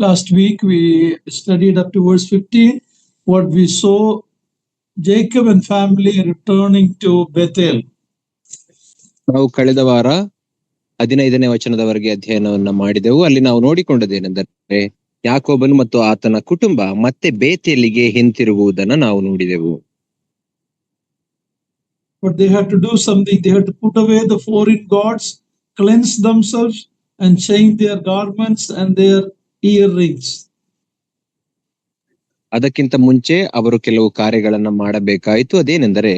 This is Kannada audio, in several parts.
Last week we studied up to verse 15. What we saw, Jacob and family returning to Bethel. ನಾವು ಕಳೆದ ವಾರ 15ನೇ ವಚನದವರೆಗೆ ಅಧ್ಯಯನವನ್ನ ಮಾಡಿದೆವು. ಅಲ್ಲಿ ನಾವು ನೋಡಿಕೊಂಡದೇನೆಂದರೆ ಯಾಕೋಬನು ಮತ್ತು ಆತನ ಕುಟುಂಬ ಮತ್ತೆ ಬೇತೇಲಿಗೆ ಹಿಂತಿರುಗುವುದನ್ನು ನಾವು ನೋಡಿದೆವು. But they had to do something. They had to put away the foreign gods, cleanse themselves, and change their garments and their earrings. ಅದಕ್ಕಿಂತ ಮುಂಚೆ ಅವರು ಕೆಲವು ಕಾರ್ಯಗಳನ್ನ ಮಾಡಬೇಕಾಯಿತು. ಅದೇನೆಂದರೆ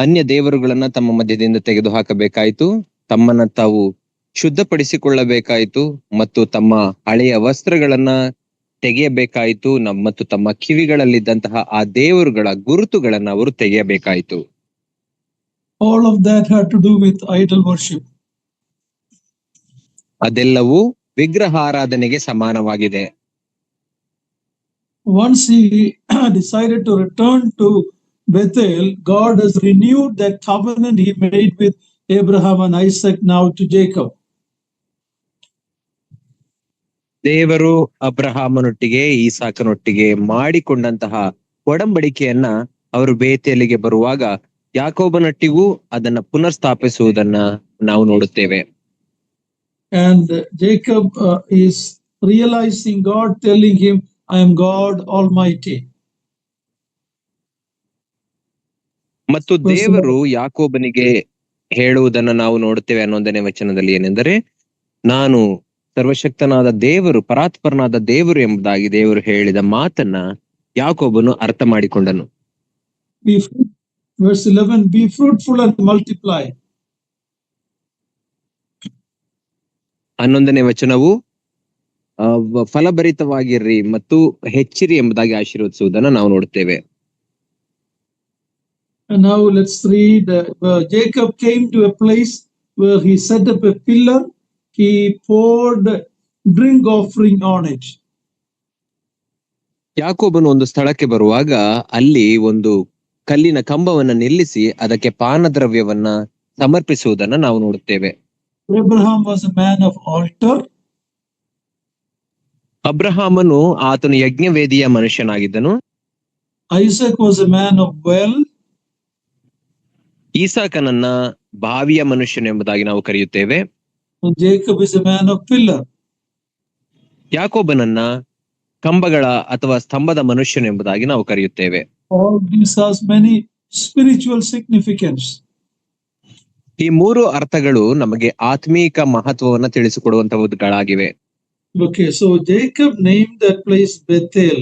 ಅನ್ಯ ದೇವರುಗಳನ್ನ ತಮ್ಮ ಮಧ್ಯದಿಂದ ತೆಗೆದು ಹಾಕಬೇಕಾಯಿತು, ತಮ್ಮನ್ನ ತಾವು ಶುದ್ಧಪಡಿಸಿಕೊಳ್ಳಬೇಕಾಯಿತು ಮತ್ತು ತಮ್ಮ ಹಳೆಯ ವಸ್ತ್ರಗಳನ್ನ ತೆಗೆಯಬೇಕಾಯಿತು ಮತ್ತು ತಮ್ಮ ಕಿವಿಗಳಲ್ಲಿದ್ದಂತಹ ಆ ದೇವರುಗಳ ಗುರುತುಗಳನ್ನ ಅವರು ತೆಗೆಯಬೇಕಾಯಿತು. All of that had to do with idol worship. ಅದೆಲ್ಲವೂ ವಿಗ್ರಹಾರಾಧನೆಗೆ ಸಮಾನವಾಗಿದೆ. Once he decided to return to Bethel, God has renewed that covenant he made with Abraham and Isaac now to Jacob. ದೇವರು ಅಬ್ರಹಾಮನೊಟ್ಟಿಗೆ ಈಸಾಕನೊಟ್ಟಿಗೆ ಮಾಡಿಕೊಂಡಂತಹ ಒಡಂಬಡಿಕೆಯನ್ನ ಅವರು ಬೇತೇಲಿಗೆ ಬರುವಾಗ ಯಾಕೋಬನೊಟ್ಟಿಗೂ ಅದನ್ನ ಪುನರ್ಸ್ಥಾಪಿಸುವುದನ್ನ ನಾವು ನೋಡುತ್ತೇವೆ. And Jacob is realizing God telling him, I am God Almighty. ಮತ್ತು ದೇವರು ಯಾಕೋಬನಿಗೆ ಹೇಳುವುದನ್ನ ನಾವು ನೋಡುತ್ತೇವೆ 11ನೇ ವಚನದಲ್ಲಿ. ಏನೆಂದರೆ ನಾನು ಸರ್ವಶಕ್ತನಾದ ದೇವರು, ಪರಾತ್ಪರನಾದ ದೇವರು ಎಂಬುದಾಗಿ ದೇವರು ಹೇಳಿದ ಮಾತನ್ನ ಯಾಕೋಬನು ಅರ್ಥ ಮಾಡಿಕೊಂಡನು. Verse 11, be fruitful and multiply. 11ನೇ ವಚನವು ಫಲಭರಿತವಾಗಿರ್ರಿ ಮತ್ತು ಹೆಚ್ಚಿರಿ ಎಂಬುದಾಗಿ ಆಶೀರ್ವದಿಸುವುದನ್ನು ನಾವು ನೋಡುತ್ತೇವೆ. And now let's read, Jacob came to a place where he set up a pillar, he poured drink offering on it. ಯಾಕೋಬನು ಒಂದು ಸ್ಥಳಕ್ಕೆ ಬರುವಾಗ ಅಲ್ಲಿ ಒಂದು ಕಲ್ಲಿನ ಕಂಬವನ್ನ ನಿಲ್ಲಿಸಿ ಅದಕ್ಕೆ ಪಾನದ್ರವ್ಯವನ್ನ ಸಮರ್ಪಿಸುವುದನ್ನು ನಾವು ನೋಡುತ್ತೇವೆ. Abraham was a man of altar. ಅಬ್ರಹಾಮನು ಆತನು ಯಜ್ಞವೇದಿಯ ಮನುಷ್ಯನಾಗಿದ್ದನು. Isaac was a man of well. ಈಸಾಕನನ್ನ ಬಾವಿಯ ಮನುಷ್ಯನು ಎಂಬುದಾಗಿ ನಾವು ಕರೆಯುತ್ತೇವೆ. And Jacob is a man of pillar. ಯಾಕೋಬನನ್ನ ಕಂಬಗಳ ಅಥವಾ ಸ್ತಂಭದ ಮನುಷ್ಯನು ಎಂಬುದಾಗಿ ನಾವು ಕರೆಯುತ್ತೇವೆ. All these has many spiritual significance. ಈ ಮೂರು ಅರ್ಥಗಳು ನಮಗೆ ಆತ್ಮೀಕ ಮಹತ್ವವನ್ನು ತಿಳಿಸಿಕೊಡುವಂತವುಗಳಾಗಿವೆ. Okay, so Jacob named that place Bethel.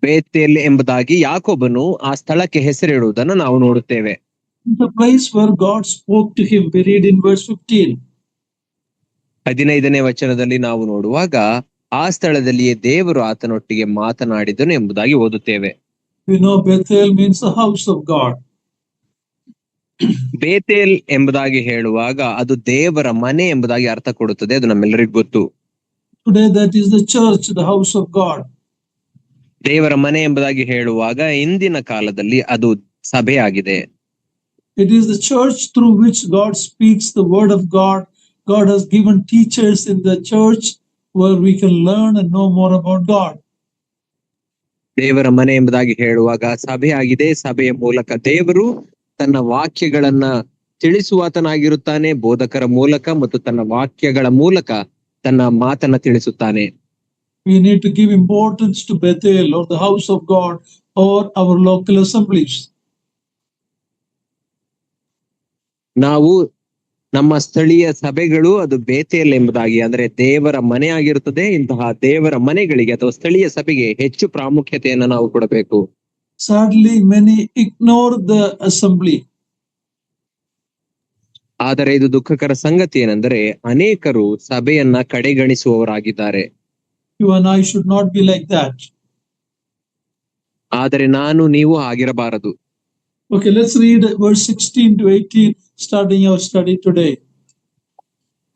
Bethel ಎಂಬುದಾಗಿ ಯಾಕೋಬನು ಆ ಸ್ಥಳಕ್ಕೆ ಹೆಸರಿಡುವುದನ್ನು ನಾವು ನೋಡುತ್ತೇವೆ. The place where God spoke to him, we read in verse 15. 15ನೇ ವಚನದಲ್ಲಿ ನಾವು ನೋಡುವಾಗ ಆ ಸ್ಥಳದಲ್ಲಿಯೇ ದೇವರು ಆತನೊಟ್ಟಿಗೆ ಮಾತನಾಡಿದನು ಎಂಬುದಾಗಿ ಓದುತ್ತೇವೆ. We know Bethel means the house of God. Bethel ಎಂಬುದಾಗಿ ಹೇಳುವಾಗ ಅದು ದೇವರ ಮನೆ ಎಂಬುದಾಗಿ ಅರ್ಥ ಕೊಡುತ್ತದೆ. ಅದು ನಮ್ಮೆಲ್ಲರಿಗೂ ಗೊತ್ತು. Today that is the church, the house of God. ದೇವರ ಮನೆ ಎಂಬುದಾಗಿ ಹೇಳುವಾಗ ಇಂದಿನ ಕಾಲದಲ್ಲಿ ಅದು ಸಭೆ ಆಗಿದೆ. It is the church through which God speaks the word of God. God has given teachers in the church where we can learn and know more about God. ದೇವರ ಮನೆ ಎಂಬುದಾಗಿ ಹೇಳುವಾಗ ಸಭೆ ಆಗಿದೆ. ಸಭೆಯ ಮೂಲಕ ದೇವರು ತನ್ನ ವಾಕ್ಯಗಳನ್ನ ತಿಳಿಸುವಾತನಾಗಿರುತ್ತಾನೆ, ಬೋಧಕರ ಮೂಲಕ ಮತ್ತು ತನ್ನ ವಾಕ್ಯಗಳ ಮೂಲಕ ತನ್ನ ಮಾತನ್ನ ತಿಳಿಸುತ್ತಾನೆ. We need to give importance to Bethel or the house of God or our local assemblies. ನಾವು ನಮ್ಮ ಸ್ಥಳೀಯ ಸಭೆಗಳು ಅದು ಬೇತೇಲ್ ಎಂಬುದಾಗಿ ಅಂದ್ರೆ ದೇವರ ಮನೆ ಆಗಿರುತ್ತದೆ. ಇಂತಹ ದೇವರ ಮನೆಗಳಿಗೆ ಅಥವಾ ಸ್ಥಳೀಯ ಸಭೆಗೆ ಹೆಚ್ಚು ಪ್ರಾಮುಖ್ಯತೆಯನ್ನು ನಾವು ಕೊಡಬೇಕು. Sadly, many ignore the assembly. ಆದರೆ ಇದು ದುಃಖಕರ ಸಂಗತಿ ಏನೆಂದರೆ ಅನೇಕರು ಸಭೆಯನ್ನ ಕಡೆಗಣಿಸುವವರಾಗಿದ್ದಾರೆ. You and I should not be like that. ಆದರೆ ನಾನು ನೀವು ಆಗಿರಬಾರದು. Okay, let's read verse 16 to 18, starting our study today.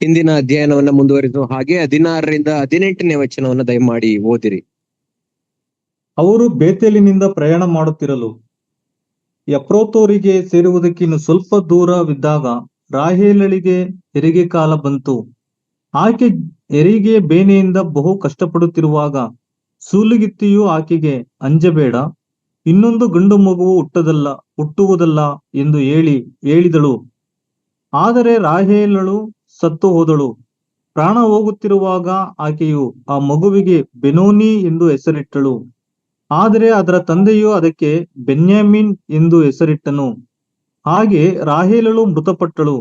ಇಂದಿನ ಅಧ್ಯಯನವನ್ನ ಮುಂದುವರಿಸುವ ಹಾಗೆ 16ರಿಂದ 18ನೇ ವಚನವನ್ನು ದಯಮಾಡಿ ಓದಿರಿ. ಅವರು ಬೇತೇಲಿನಿಂದ ಪ್ರಯಾಣ ಮಾಡುತ್ತಿರಲು ಎಫ್ರೋತೋರಿಗೆ ಸೇರುವುದಕ್ಕಿನ್ನು ಸ್ವಲ್ಪ ದೂರವಿದ್ದಾಗ ರಾಹೇಲಳಿಗೆ ಹೆರಿಗೆ ಕಾಲ ಬಂತು. ಆಕೆ ಹೆರಿಗೆ ಬೇನೆಯಿಂದ ಬಹು ಕಷ್ಟಪಡುತ್ತಿರುವಾಗ ಸೂಲಗಿತ್ತಿಯು ಆಕೆಗೆ, ಅಂಜಬೇಡ, ಇನ್ನೊಂದು ಗಂಡು ಮಗುವು ಹುಟ್ಟುವುದಲ್ಲ ಎಂದು ಹೇಳಿದಳು. ಆದರೆ ರಾಹೇಲಳು ಸತ್ತು ಹೋದಳು. ಪ್ರಾಣ ಹೋಗುತ್ತಿರುವಾಗ ಆಕೆಯು ಆ ಮಗುವಿಗೆ ಬೆನೋನಿ ಎಂದು ಹೆಸರಿಟ್ಟಳು. ಆದರೆ ಅದರ ತಂದೆಯು ಅದಕ್ಕೆ ಬೆನ್ಯಾಮೀನ್ ಎಂದು ಹೆಸರಿಟ್ಟನು. ಹಾಗೆ ರಾಹೇಲಳು ಮೃತಪಟ್ಟಳು.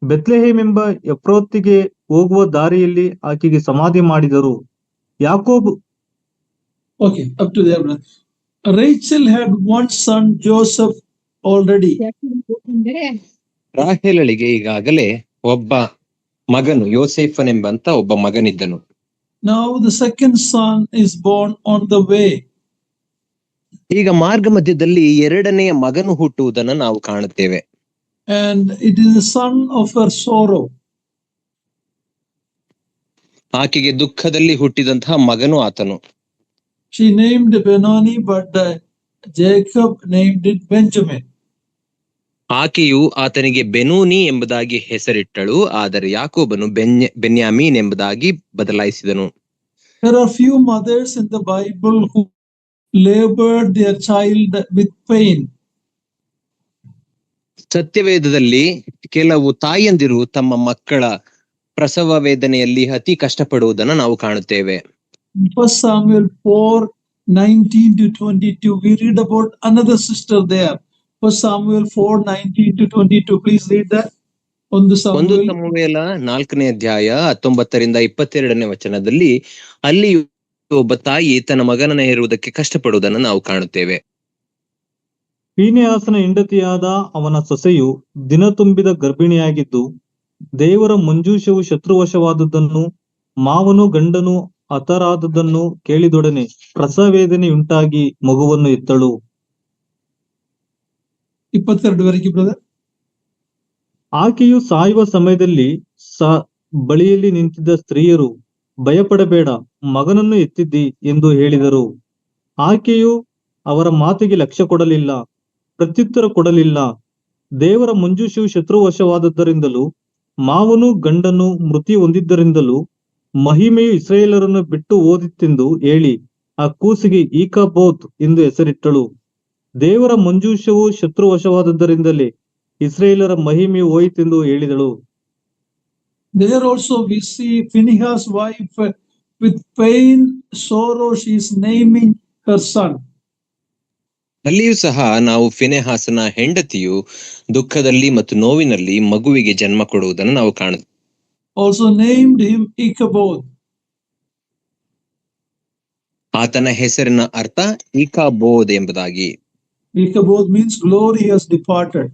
ಬೆತ್ಲೆಹೇಮ್ ಎಂಬ ಎಫ್ರಾತಿಗೆ ಹೋಗುವ ದಾರಿಯಲ್ಲಿ ಆಕೆಗೆ ಸಮಾಧಿ ಮಾಡಿದರು. Yakub Okay, up to there. Rachel had one son, Joseph, already. ರಾಹೇಲಳಿಗೆ ಈಗಾಗಲೇ ಒಬ್ಬ ಮಗನು ಯೋಸೇಫನೆಂಬಂತ ಒಬ್ಬ ಮಗನಿದ್ದನು. Now the second son is born on the way. ಈಗ ಮಾರ್ಗ ಮಧ್ಯದಲ್ಲಿ ಎರಡನೆಯ ಮಗನು ಹುಟ್ಟುವುದನ್ನು ನಾವು ಕಾಣುತ್ತೇವೆ. And it is the son of her sorrow. ಆಕೆಗೆ ದುಃಖದಲ್ಲಿ ಹುಟ್ಟಿದಂತಹ ಮಗನು ಆತನು. She named Benoni, but Jacob named it Benjamin. ಆಕೆಯು ಆತನಿಗೆ ಬೆನೂನಿ ಎಂಬುದಾಗಿ ಹೆಸರಿಟ್ಟಳು, ಆದರೆ ಯಾಕೋಬನು ಬೆನ್ಯಾಮೀನ್ ಎಂಬುದಾಗಿ ಬದಲಾಯಿಸಿದನು. There are few mothers in the Bible who labored their child with pain. ಸತ್ಯವೇದದಲ್ಲಿ ಕೆಲವು ತಾಯಂದಿರು ತಮ್ಮ ಮಕ್ಕಳ ಪ್ರಸವ ವೇದನೆಯಲ್ಲಿ ಅತಿ ಕಷ್ಟಪಡುವುದನ್ನು ನಾವು ಕಾಣುತ್ತೇವೆ. 1 Samuel 4:19-22, we read about another sister there. 1 Samuel 4:19-22, please read that. 1 ಸಮುವೇಲ 4ನೇ ಅಧ್ಯಾಯ 19-22ನೇ ವಚನದಲ್ಲಿ ಅಲ್ಲಿ ಒಬ್ಬ ತಾಯಿ ತನ್ನ ಮಗನನ್ನ ಹೆರುವುದಕ್ಕೆ ಕಷ್ಟಪಡುವುದನ್ನು ನಾವು ಕಾಣುತ್ತೇವೆ. ಫೀನೆಹಾಸನ ಹೆಂಡತಿಯಾದ ಅವನ ಸೊಸೆಯು ದಿನ ತುಂಬಿದ ಗರ್ಭಿಣಿಯಾಗಿದ್ದು, ದೇವರ ಮಂಜೂಷವು ಶತ್ರುವಶವಾದುದನ್ನು ಮಾವನು ಗಂಡನು ಹತರಾದುದನ್ನು ಕೇಳಿದೊಡನೆ ಪ್ರಸವೇದನೆಯುಂಟಾಗಿ ಮಗುವನ್ನು ಎತ್ತಳು. 22 ಬ್ರದರ್. ಆಕೆಯು ಸಾಯುವ ಸಮಯದಲ್ಲಿ ಬಳಿಯಲ್ಲಿ ನಿಂತಿದ್ದ ಸ್ತ್ರೀಯರು, ಭಯಪಡಬೇಡ, ಮಗನನ್ನು ಎತ್ತಿದ್ದಿ ಎಂದು ಹೇಳಿದರು. ಆಕೆಯು ಅವರ ಮಾತಿಗೆ ಲಕ್ಷ್ಯ ಕೊಡಲಿಲ್ಲ, ಪ್ರತ್ಯುತ್ತರ ಕೊಡಲಿಲ್ಲ. ದೇವರ ಮಂಜೂಷವು ಶತ್ರುವಶವಾದದ್ದರಿಂದಲೂ ಮಾವನು ಗಂಡನು ಮೃತಿ ಹೊಂದಿದ್ದರಿಂದಲೂ ಮಹಿಮೆಯು ಇಸ್ರಾಯೇಲರನ್ನು ಬಿಟ್ಟು ಹೋದಿತ್ತೆಂದು ಹೇಳಿ ಆ ಕೂಸಿಗೆ ಈಕಾಬೋತ್ ಎಂದು ಹೆಸರಿಟ್ಟಳು. ದೇವರ ಮಂಜೂಷವು ಶತ್ರುವಶವಾದದ್ದರಿಂದಲೇ ಇಸ್ರಾಯೇಲರ ಮಹಿಮೆಯು ಹೋಯಿತೆಂದು ಹೇಳಿದಳು. There also we see Phinehas' wife with pain, sorrow, she is naming her son. ಅಲ್ಲಿಯೂ ಸಹ ನಾವು ಫಿನೆಹಾಸನ ಹೆಂಡತಿಯು ದುಃಖದಲ್ಲಿ ಮತ್ತು ನೋವಿನಲ್ಲಿ ಮಗುವಿಗೆ ಜನ್ಮ ಕೊಡುವುದನ್ನು ನಾವು ಕಾಣುತ್ತೇವೆ. Also named him Ichabod. ಆತನ ಹೆಸರಿನ ಅರ್ಥ ಇಕಾಬೋದ್ ಎಂಬುದಾಗಿ. Ichabod means glory has departed.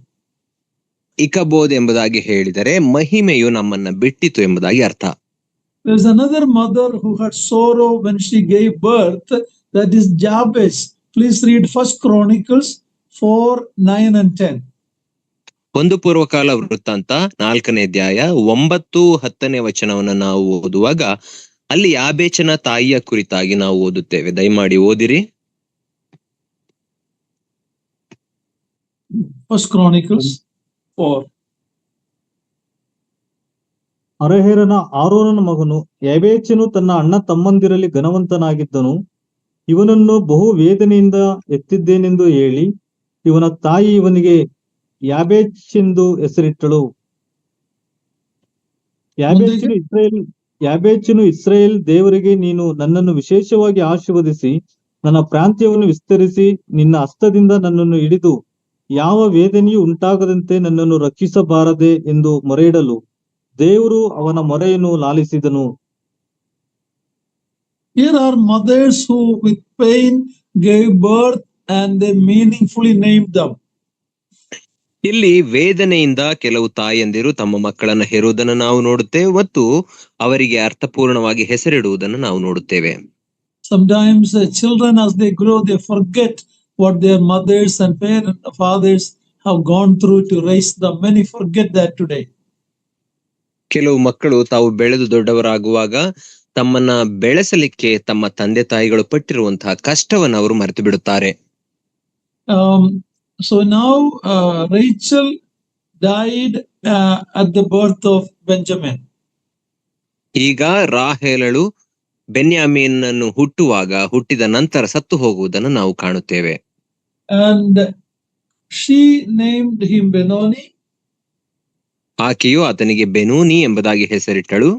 ಇಕಬೋದ್ ಎಂಬುದಾಗಿ ಹೇಳಿದರೆ ಮಹಿಮೆಯು ನಮ್ಮನ್ನ ಬಿಟ್ಟಿತು ಎಂಬುದಾಗಿ ಅರ್ಥ. There is another mother who had sorrow when she gave birth, that is Jabez. Please read 1 Chronicles 4:9-10. ಒಂದು ಪೂರ್ವಕಾಲ ವೃತ್ತಾಂತ 4ನೇ ಅಧ್ಯಾಯ 9-10ನೇ ವಚನವನ್ನು ನಾವು ಓದುವಾಗ ಅಲ್ಲಿ ಯಾಬೇಚನ ತಾಯಿಯ ಕುರಿತಾಗಿ ನಾವು ಓದುತ್ತೇವೆ. ದಯಮಾಡಿ ಓದಿರಿ. 1 Chronicles 4. ಅರಹೇರನ ಆರೋನನ ಮಗನು ಯಾಬೇಚನು ತನ್ನ ಅಣ್ಣ ತಮ್ಮಂದಿರಲ್ಲಿ ಘನವಂತನಾಗಿದ್ದನು. ಇವನನ್ನು ಬಹು ವೇದನೆಯಿಂದ ಎತ್ತಿದ್ದೇನೆಂದು ಹೇಳಿ ಇವನ ತಾಯಿ ಇವನಿಗೆ ಯಾಬೇಚೆಂದು ಹೆಸರಿಟ್ಟಳು. ಯಾಬೇಚನು ಇಸ್ರಾಯೇಲ್ ದೇವರಿಗೆ, ನೀನು ನನ್ನನ್ನು ವಿಶೇಷವಾಗಿ ಆಶೀರ್ವದಿಸಿ ನನ್ನ ಪ್ರಾಂತ್ಯವನ್ನು ವಿಸ್ತರಿಸಿ ನಿನ್ನ ಹಸ್ತದಿಂದ ನನ್ನನ್ನು ಹಿಡಿದು ಯಾವ ವೇದನೆಯೂ ಉಂಟಾಗದಂತೆ ನನ್ನನ್ನು ರಕ್ಷಿಸಬಾರದೆ ಎಂದು ಮೊರೆಯಿಡಲು ದೇವರು ಅವನ ಮೊರೆಯನ್ನು ಲಾಲಿಸಿದನು. Here are mothers who with pain gave birth and they meaningfully named them. ಇಲ್ಲಿ ವೇದನೆಯಿಂದ ಕೆಲವು ತಾಯಂದಿರು ತಮ್ಮ ಮಕ್ಕಳನ್ನು ಹೆರುವುದನ್ನು ನಾವು ನೋಡುತ್ತೇವೆ ಮತ್ತು ಅವರಿಗೆ ಅರ್ಥಪೂರ್ಣವಾಗಿ ಹೆಸರಿಡುವುದನ್ನು ನಾವು ನೋಡುತ್ತೇವೆ. Sometimes children as they grow they forget what their mothers and fathers have gone through to raise them. Many forget that today. ಕೆಲವು ಮಕ್ಕಳು ತಾವು ಬೆಳೆದು ದೊಡ್ಡವರಾಗುವಾಗ ತಮ್ಮನ್ನ ಬೆಳೆಸಲಿಕ್ಕೆ ತಮ್ಮ ತಂದೆ ತಾಯಿಗಳು ಪಟ್ಟಿರುವಂತಹ ಕಷ್ಟವನ್ನು ಅವರು ಮರೆತು ಬಿಡುತ್ತಾರೆ. So now Rachel died at the birth of Benjamin. ಈಗ ರಾಹೇಲಳು ಬೆನ್ಯಾಮೀನನ್ನು ಹುಟ್ಟಿದ ನಂತರ ಸತ್ತು ಹೋಗುವುದನ್ನು ನಾವು ಕಾಣುತ್ತೇವೆ. And she named him Benoni. ಆಕೆಯು ಆತನಿಗೆ ಬೆನೂನಿ ಎಂಬುದಾಗಿ ಹೆಸರಿಟ್ಟಳು.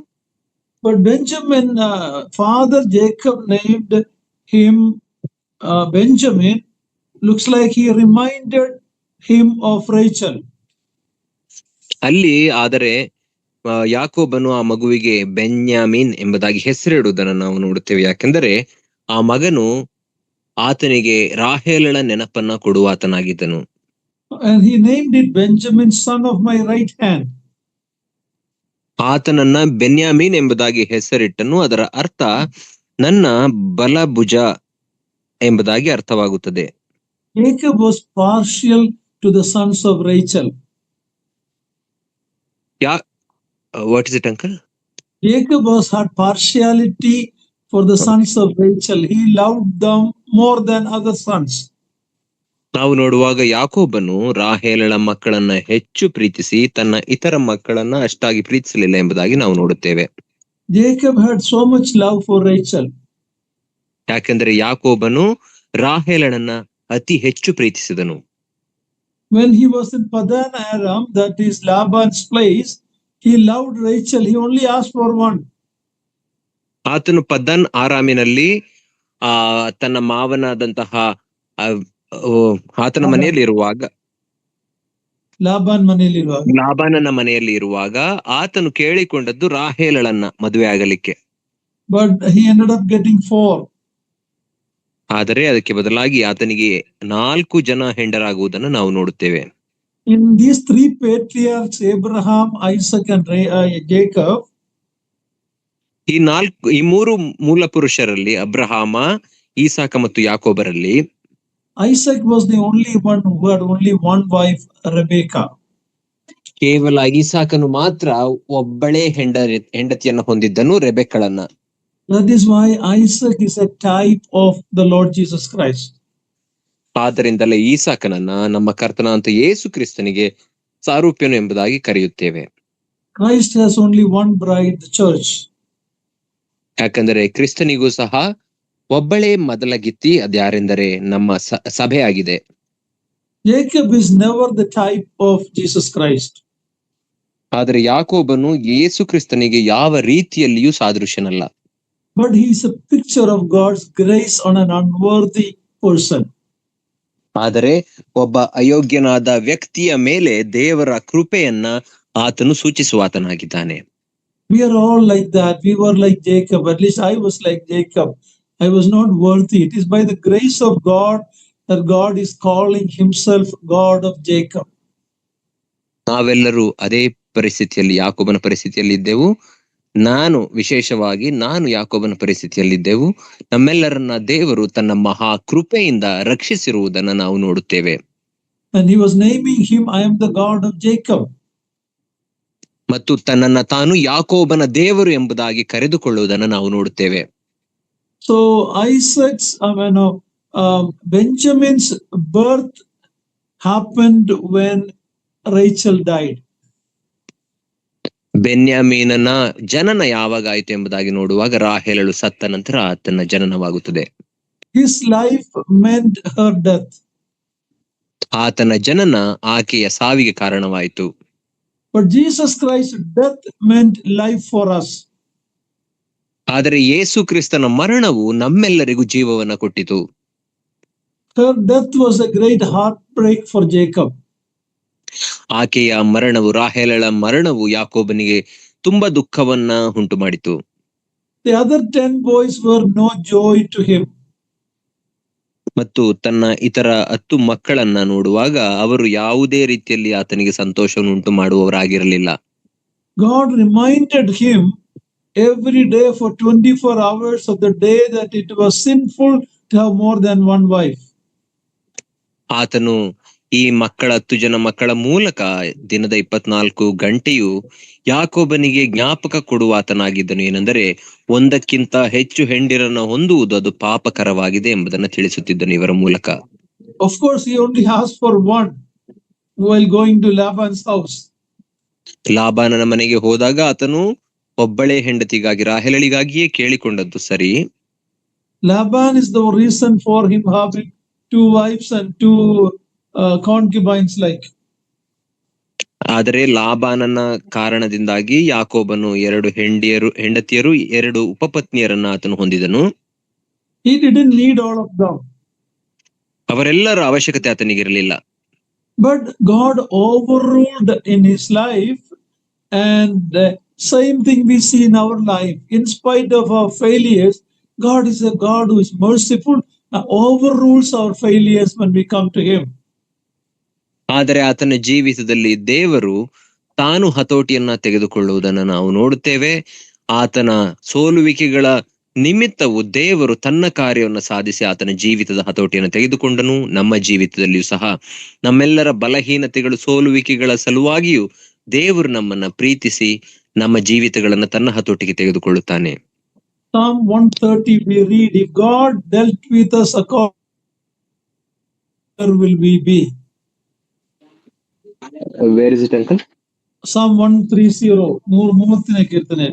But Benjamin, father Jacob named him Benjamin. Looks like he reminded him of Rachel. ಅಲ್ಲಿ ಆದರೆ ಯಾಕೋಬನು ಆ ಮಗುವಿಗೆ ಬೆನ್ಯಾಮೀನ್ ಎಂಬುದಾಗಿ ಹೆಸರಿಡುವುದನ್ನು ನಾವು ನೋಡುತ್ತೇವೆ. ಯಾಕೆಂದರೆ ಆ ಮಗನು ಆತನಿಗೆ ರಾಹೇಲಳ ನೆನಪನ್ನ ಕೊಡುವಾತನಾಗಿದ್ದನು. And he named it Benjamin, son of my right hand. ಆತನನ್ನ ಬೆನ್ಯಾಮೀನ್ ಎಂಬುದಾಗಿ ಹೆಸರಿಟ್ಟನು. ಅದರ ಅರ್ಥ ನನ್ನ ಬಲಭುಜ ಎಂಬುದಾಗಿ ಅರ್ಥವಾಗುತ್ತದೆ. Jacob was partial to the sons of Rachel. What is it, uncle? Jacob had partiality for the sons of Rachel. He loved them more than other sons. ನಾವು ನೋಡುವಾಗ ಯಾಕೋಬನು ರಾಹೇಲಳ ಮಕ್ಕಳನ್ನ ಹೆಚ್ಚು ಪ್ರೀತಿಸಿ ತನ್ನ ಇತರ ಮಕ್ಕಳನ್ನ ಅಷ್ಟಾಗಿ ಪ್ರೀತಿಸಲಿಲ್ಲ ಎಂಬುದಾಗಿ ನಾವು ನೋಡುತ್ತೇವೆ. Jacob had so much love for Rachel. ಯಾಕೆಂದರೆ ಯಾಕೋಬನು ರಾಹೇಲಳನ್ನ ಅತಿ ಹೆಚ್ಚು ಪ್ರೀತಿಸಿದನು. When he was in Padan Aram, that is Laban's place, he loved Rachel. He only asked for one. ಆತನು ಪದ್ದನ್ ಆರಾಮಿನಲ್ಲಿ ತನ್ನ ಮಾವನಾದಂತಹ ಆತನ ಮನೆಯಲ್ಲಿ ಇರುವಾಗ, ಲಾಬಾನನ ಮನೆಯಲ್ಲಿ ಇರುವಾಗ ಆತನು ಕೇಳಿಕೊಂಡದ್ದು ರಾಹೇಲಳನ್ನ ಮದುವೆ ಆಗಲಿಕ್ಕೆ. But he ended up getting 4. ಆದರೆ ಅದಕ್ಕೆ ಬದಲಾಗಿ ಆತನಿಗೆ 4 ಜನ ಹೆಂಡರಾಗುವುದನ್ನು ನಾವು ನೋಡುತ್ತೇವೆ. In these 3 patriarchs, Abraham, Isaac and Jacob, ಈ 3 ಮೂಲ ಪುರುಷರಲ್ಲಿ ಅಬ್ರಹಾಮ, ಈಸಾಕ ಮತ್ತು ಯಾಕೋಬರಲ್ಲಿ Isaac was the only one who had only one wife, Rebecca. ಕೇವಲ ಈಸಾಕನು ಮಾತ್ರ ಒಬ್ಬಳೇ ಹೆಂಡತಿಯನ್ನು ಹೊಂದಿದ್ದನು, ರೆಬೆಕ್ಕಳನ್ನ. That is why Isaac is a type of the Lord Jesus Christ. ಆದ್ದರಿಂದಲೇ ಈಸಾಕನನ್ನ ನಮ್ಮ ಕರ್ತನಾದಂತ ಯೇಸು ಕ್ರಿಸ್ತನಿಗೆ ಸಾರೂಪ್ಯನು ಎಂಬುದಾಗಿ ಕರೆಯುತ್ತೇವೆ. Christ has only one bride, the church. ಯಾಕಂದರೆ ಕ್ರಿಸ್ತನಿಗೂ ಸಹ ಒಬ್ಬಳೇ ಮೊದಲ ಗಿತ್ತಿ, ಅದ್ಯಾರೆಂದರೆ ನಮ್ಮ ಸಭೆಯಾಗಿದೆ. Jacob is never the type of Jesus Christ. ಆದರೆ ಯಾಕೋಬನು ಯೇಸು ಕ್ರಿಸ್ತನಿಗೆ ಯಾವ ರೀತಿಯಲ್ಲಿಯೂ ಸಾದೃಶ್ಯನಲ್ಲ. But he is a picture of God's grace on an unworthy person. ಆದರೆ ಒಬ್ಬ ಅಯೋಗ್ಯನಾದ ವ್ಯಕ್ತಿಯ ಮೇಲೆ ದೇವರ ಕೃಪೆಯನ್ನ ಆತನು ಸೂಚಿಸುವಾತನಾಗಿದ್ದಾನೆ. We are all like that. We were like Jacob. At least I was like Jacob. I was not worthy. It is by the grace of God that God is calling himself God of Jacob. ನಾವೆಲ್ಲರೂ ಅದೇ ಪರಿಸ್ಥಿತಿಯಲ್ಲಿ, ಯಾಕೋಬನ ಪರಿಸ್ಥಿತಿಯಲ್ಲಿ ಇದ್ದೆವು. ವಿಶೇಷವಾಗಿ ನಾನು ಯಾಕೋಬನ ಪರಿಸ್ಥಿತಿಯಲ್ಲಿದ್ದೆವು. ನಮ್ಮೆಲ್ಲರನ್ನ ದೇವರು ತನ್ನ ಮಹಾ ಕೃಪೆಯಿಂದ ರಕ್ಷಿಸಿರುವುದನ್ನ ನಾವು ನೋಡುತ್ತೇವೆ. And he was naming him, I am the God of Jacob. ಮತ್ತು ತನ್ನನ್ನ ತಾನು ಯಾಕೋಬನ ದೇವರು ಎಂಬುದಾಗಿ ಕರೆದುಕೊಳ್ಳುವುದನ್ನು ನಾವು ನೋಡುತ್ತೇವೆ. So Benjamin's birth happened when Rachel died. ಬೆನ್ಯಾಮೀನನ ಜನನ ಯಾವಾಗ ಆಯಿತು ಎಂಬುದಾಗಿ ನೋಡುವಾಗ ರಾಹೇಲಳು ಸತ್ತ ನಂತರ ಆತನ ಜನನವಾಗುತ್ತದೆ. His life meant her death. ಆತನ ಜನನ ಆಕೆಯ ಸಾವಿಗೆ ಕಾರಣವಾಯಿತು. But Jesus Christ's death meant life for us. ಆದರೆ ಯೇಸು ಕ್ರಿಸ್ತನ ಮರಣವು ನಮ್ಮೆಲ್ಲರಿಗೂ ಜೀವವನ್ನ ಕೊಟ್ಟಿತು. Her death was a great heartbreak for Jacob. ಆಕೆಯ ಮರಣವು, ರಾಹೇಲಳ ಮರಣವು ಯಾಕೋಬನಿಗೆ ತುಂಬಾ ದುಃಖವನ್ನ ಉಂಟು ಮಾಡಿತು. The other 10 boys were no joy to him. ಮತ್ತು ತನ್ನ ಇತರ 10 ಮಕ್ಕಳನ್ನ ನೋಡುವಾಗ ಅವರು ಯಾವುದೇ ರೀತಿಯಲ್ಲಿ ಆತನಿಗೆ ಸಂತೋಷವನ್ನು ಉಂಟು ಮಾಡುವವರಾಗಿರಲಿಲ್ಲ. God reminded him every day for 24 hours of the day that it was sinful to have more than one wife. ಆತನು ಈ 10 ಜನ ಮಕ್ಕಳ ಮೂಲಕ ದಿನದ 24 ಗಂಟೆಯು ಯಾಕೋಬನಿಗೆ ಜ್ಞಾಪಕ ಕೊಡುವಾತನಾಗಿದ್ದನು. ಏನೆಂದರೆ ಒಂದಕ್ಕಿಂತ ಹೆಚ್ಚು ಹೆಂಡಿರನ್ನ ಹೊಂದುವುದು ಅದು ಪಾಪಕರವಾಗಿದೆ ಎಂಬುದನ್ನು ತಿಳಿಸುತ್ತಿದ್ದನು ಇವರ ಮೂಲಕ. Of course, he only asked for one while going to Laban's house. ಲಾಬಾನನ ಮನೆಗೆ ಹೋದಾಗ ಆತನು ಒಬ್ಬಳೇ ಹೆಂಡತಿಗಾಗಿ ರಾಹೇಲಳಿಗಾಗಿಯೇ ಕೇಳಿಕೊಂಡದ್ದು ಸರಿ. Laban is the reason for him having 2 wives and 2 concubines like. ಆದರೆ ಲಾಬಾನನ ಕಾರಣದಿಂದಾಗಿ ಯಾಕೋಬನು 2 ಹೆಂಡತಿಯರು 2 ಉಪಪತ್ನಿಯರನ್ನ ಆತನು ಹೊಂದಿದನು. He didn't need all of them. ಅವರೆಲ್ಲರ ಅವಶ್ಯಕತೆ ಆತನಿಗಿರಲಿಲ್ಲ. But God overruled in his life, and same thing we see in our life. In spite of our failures, God is a God who is merciful and overrules our failures when we come to him. ಆದರೆ ಆತನ ಜೀವಿತದಲ್ಲಿ ದೇವರು ತಾನು ಹತೋಟಿಯನ್ನ ತೆಗೆದುಕೊಳ್ಳುವುದನ್ನು ನಾವು ನೋಡುತ್ತೇವೆ. ಆತನ ಸೋಲುವಿಕೆಗಳ ನಿಮಿತ್ತವು ದೇವರು ತನ್ನ ಕಾರ್ಯವನ್ನು ಸಾಧಿಸಿ ಆತನ ಜೀವಿತದ ಹತೋಟಿಯನ್ನು ತೆಗೆದುಕೊಂಡನು. ನಮ್ಮ ಜೀವಿತದಲ್ಲಿಯೂ ಸಹ ನಮ್ಮೆಲ್ಲರ ಬಲಹೀನತೆಗಳು ಸೋಲುವಿಕೆಗಳ ಸಲುವಾಗಿಯೂ ದೇವರು ನಮ್ಮನ್ನ ಪ್ರೀತಿಸಿ ನಮ್ಮ ಜೀವಿತಗಳನ್ನ ತನ್ನ ಹತೋಟಿಗೆ ತೆಗೆದುಕೊಳ್ಳುತ್ತಾನೆ. Psalm 130 we read, if God dealt with us according, where will we be? Where is it, uncle? Psalm 130 130ನೇ ಕೀರ್ತನೆ.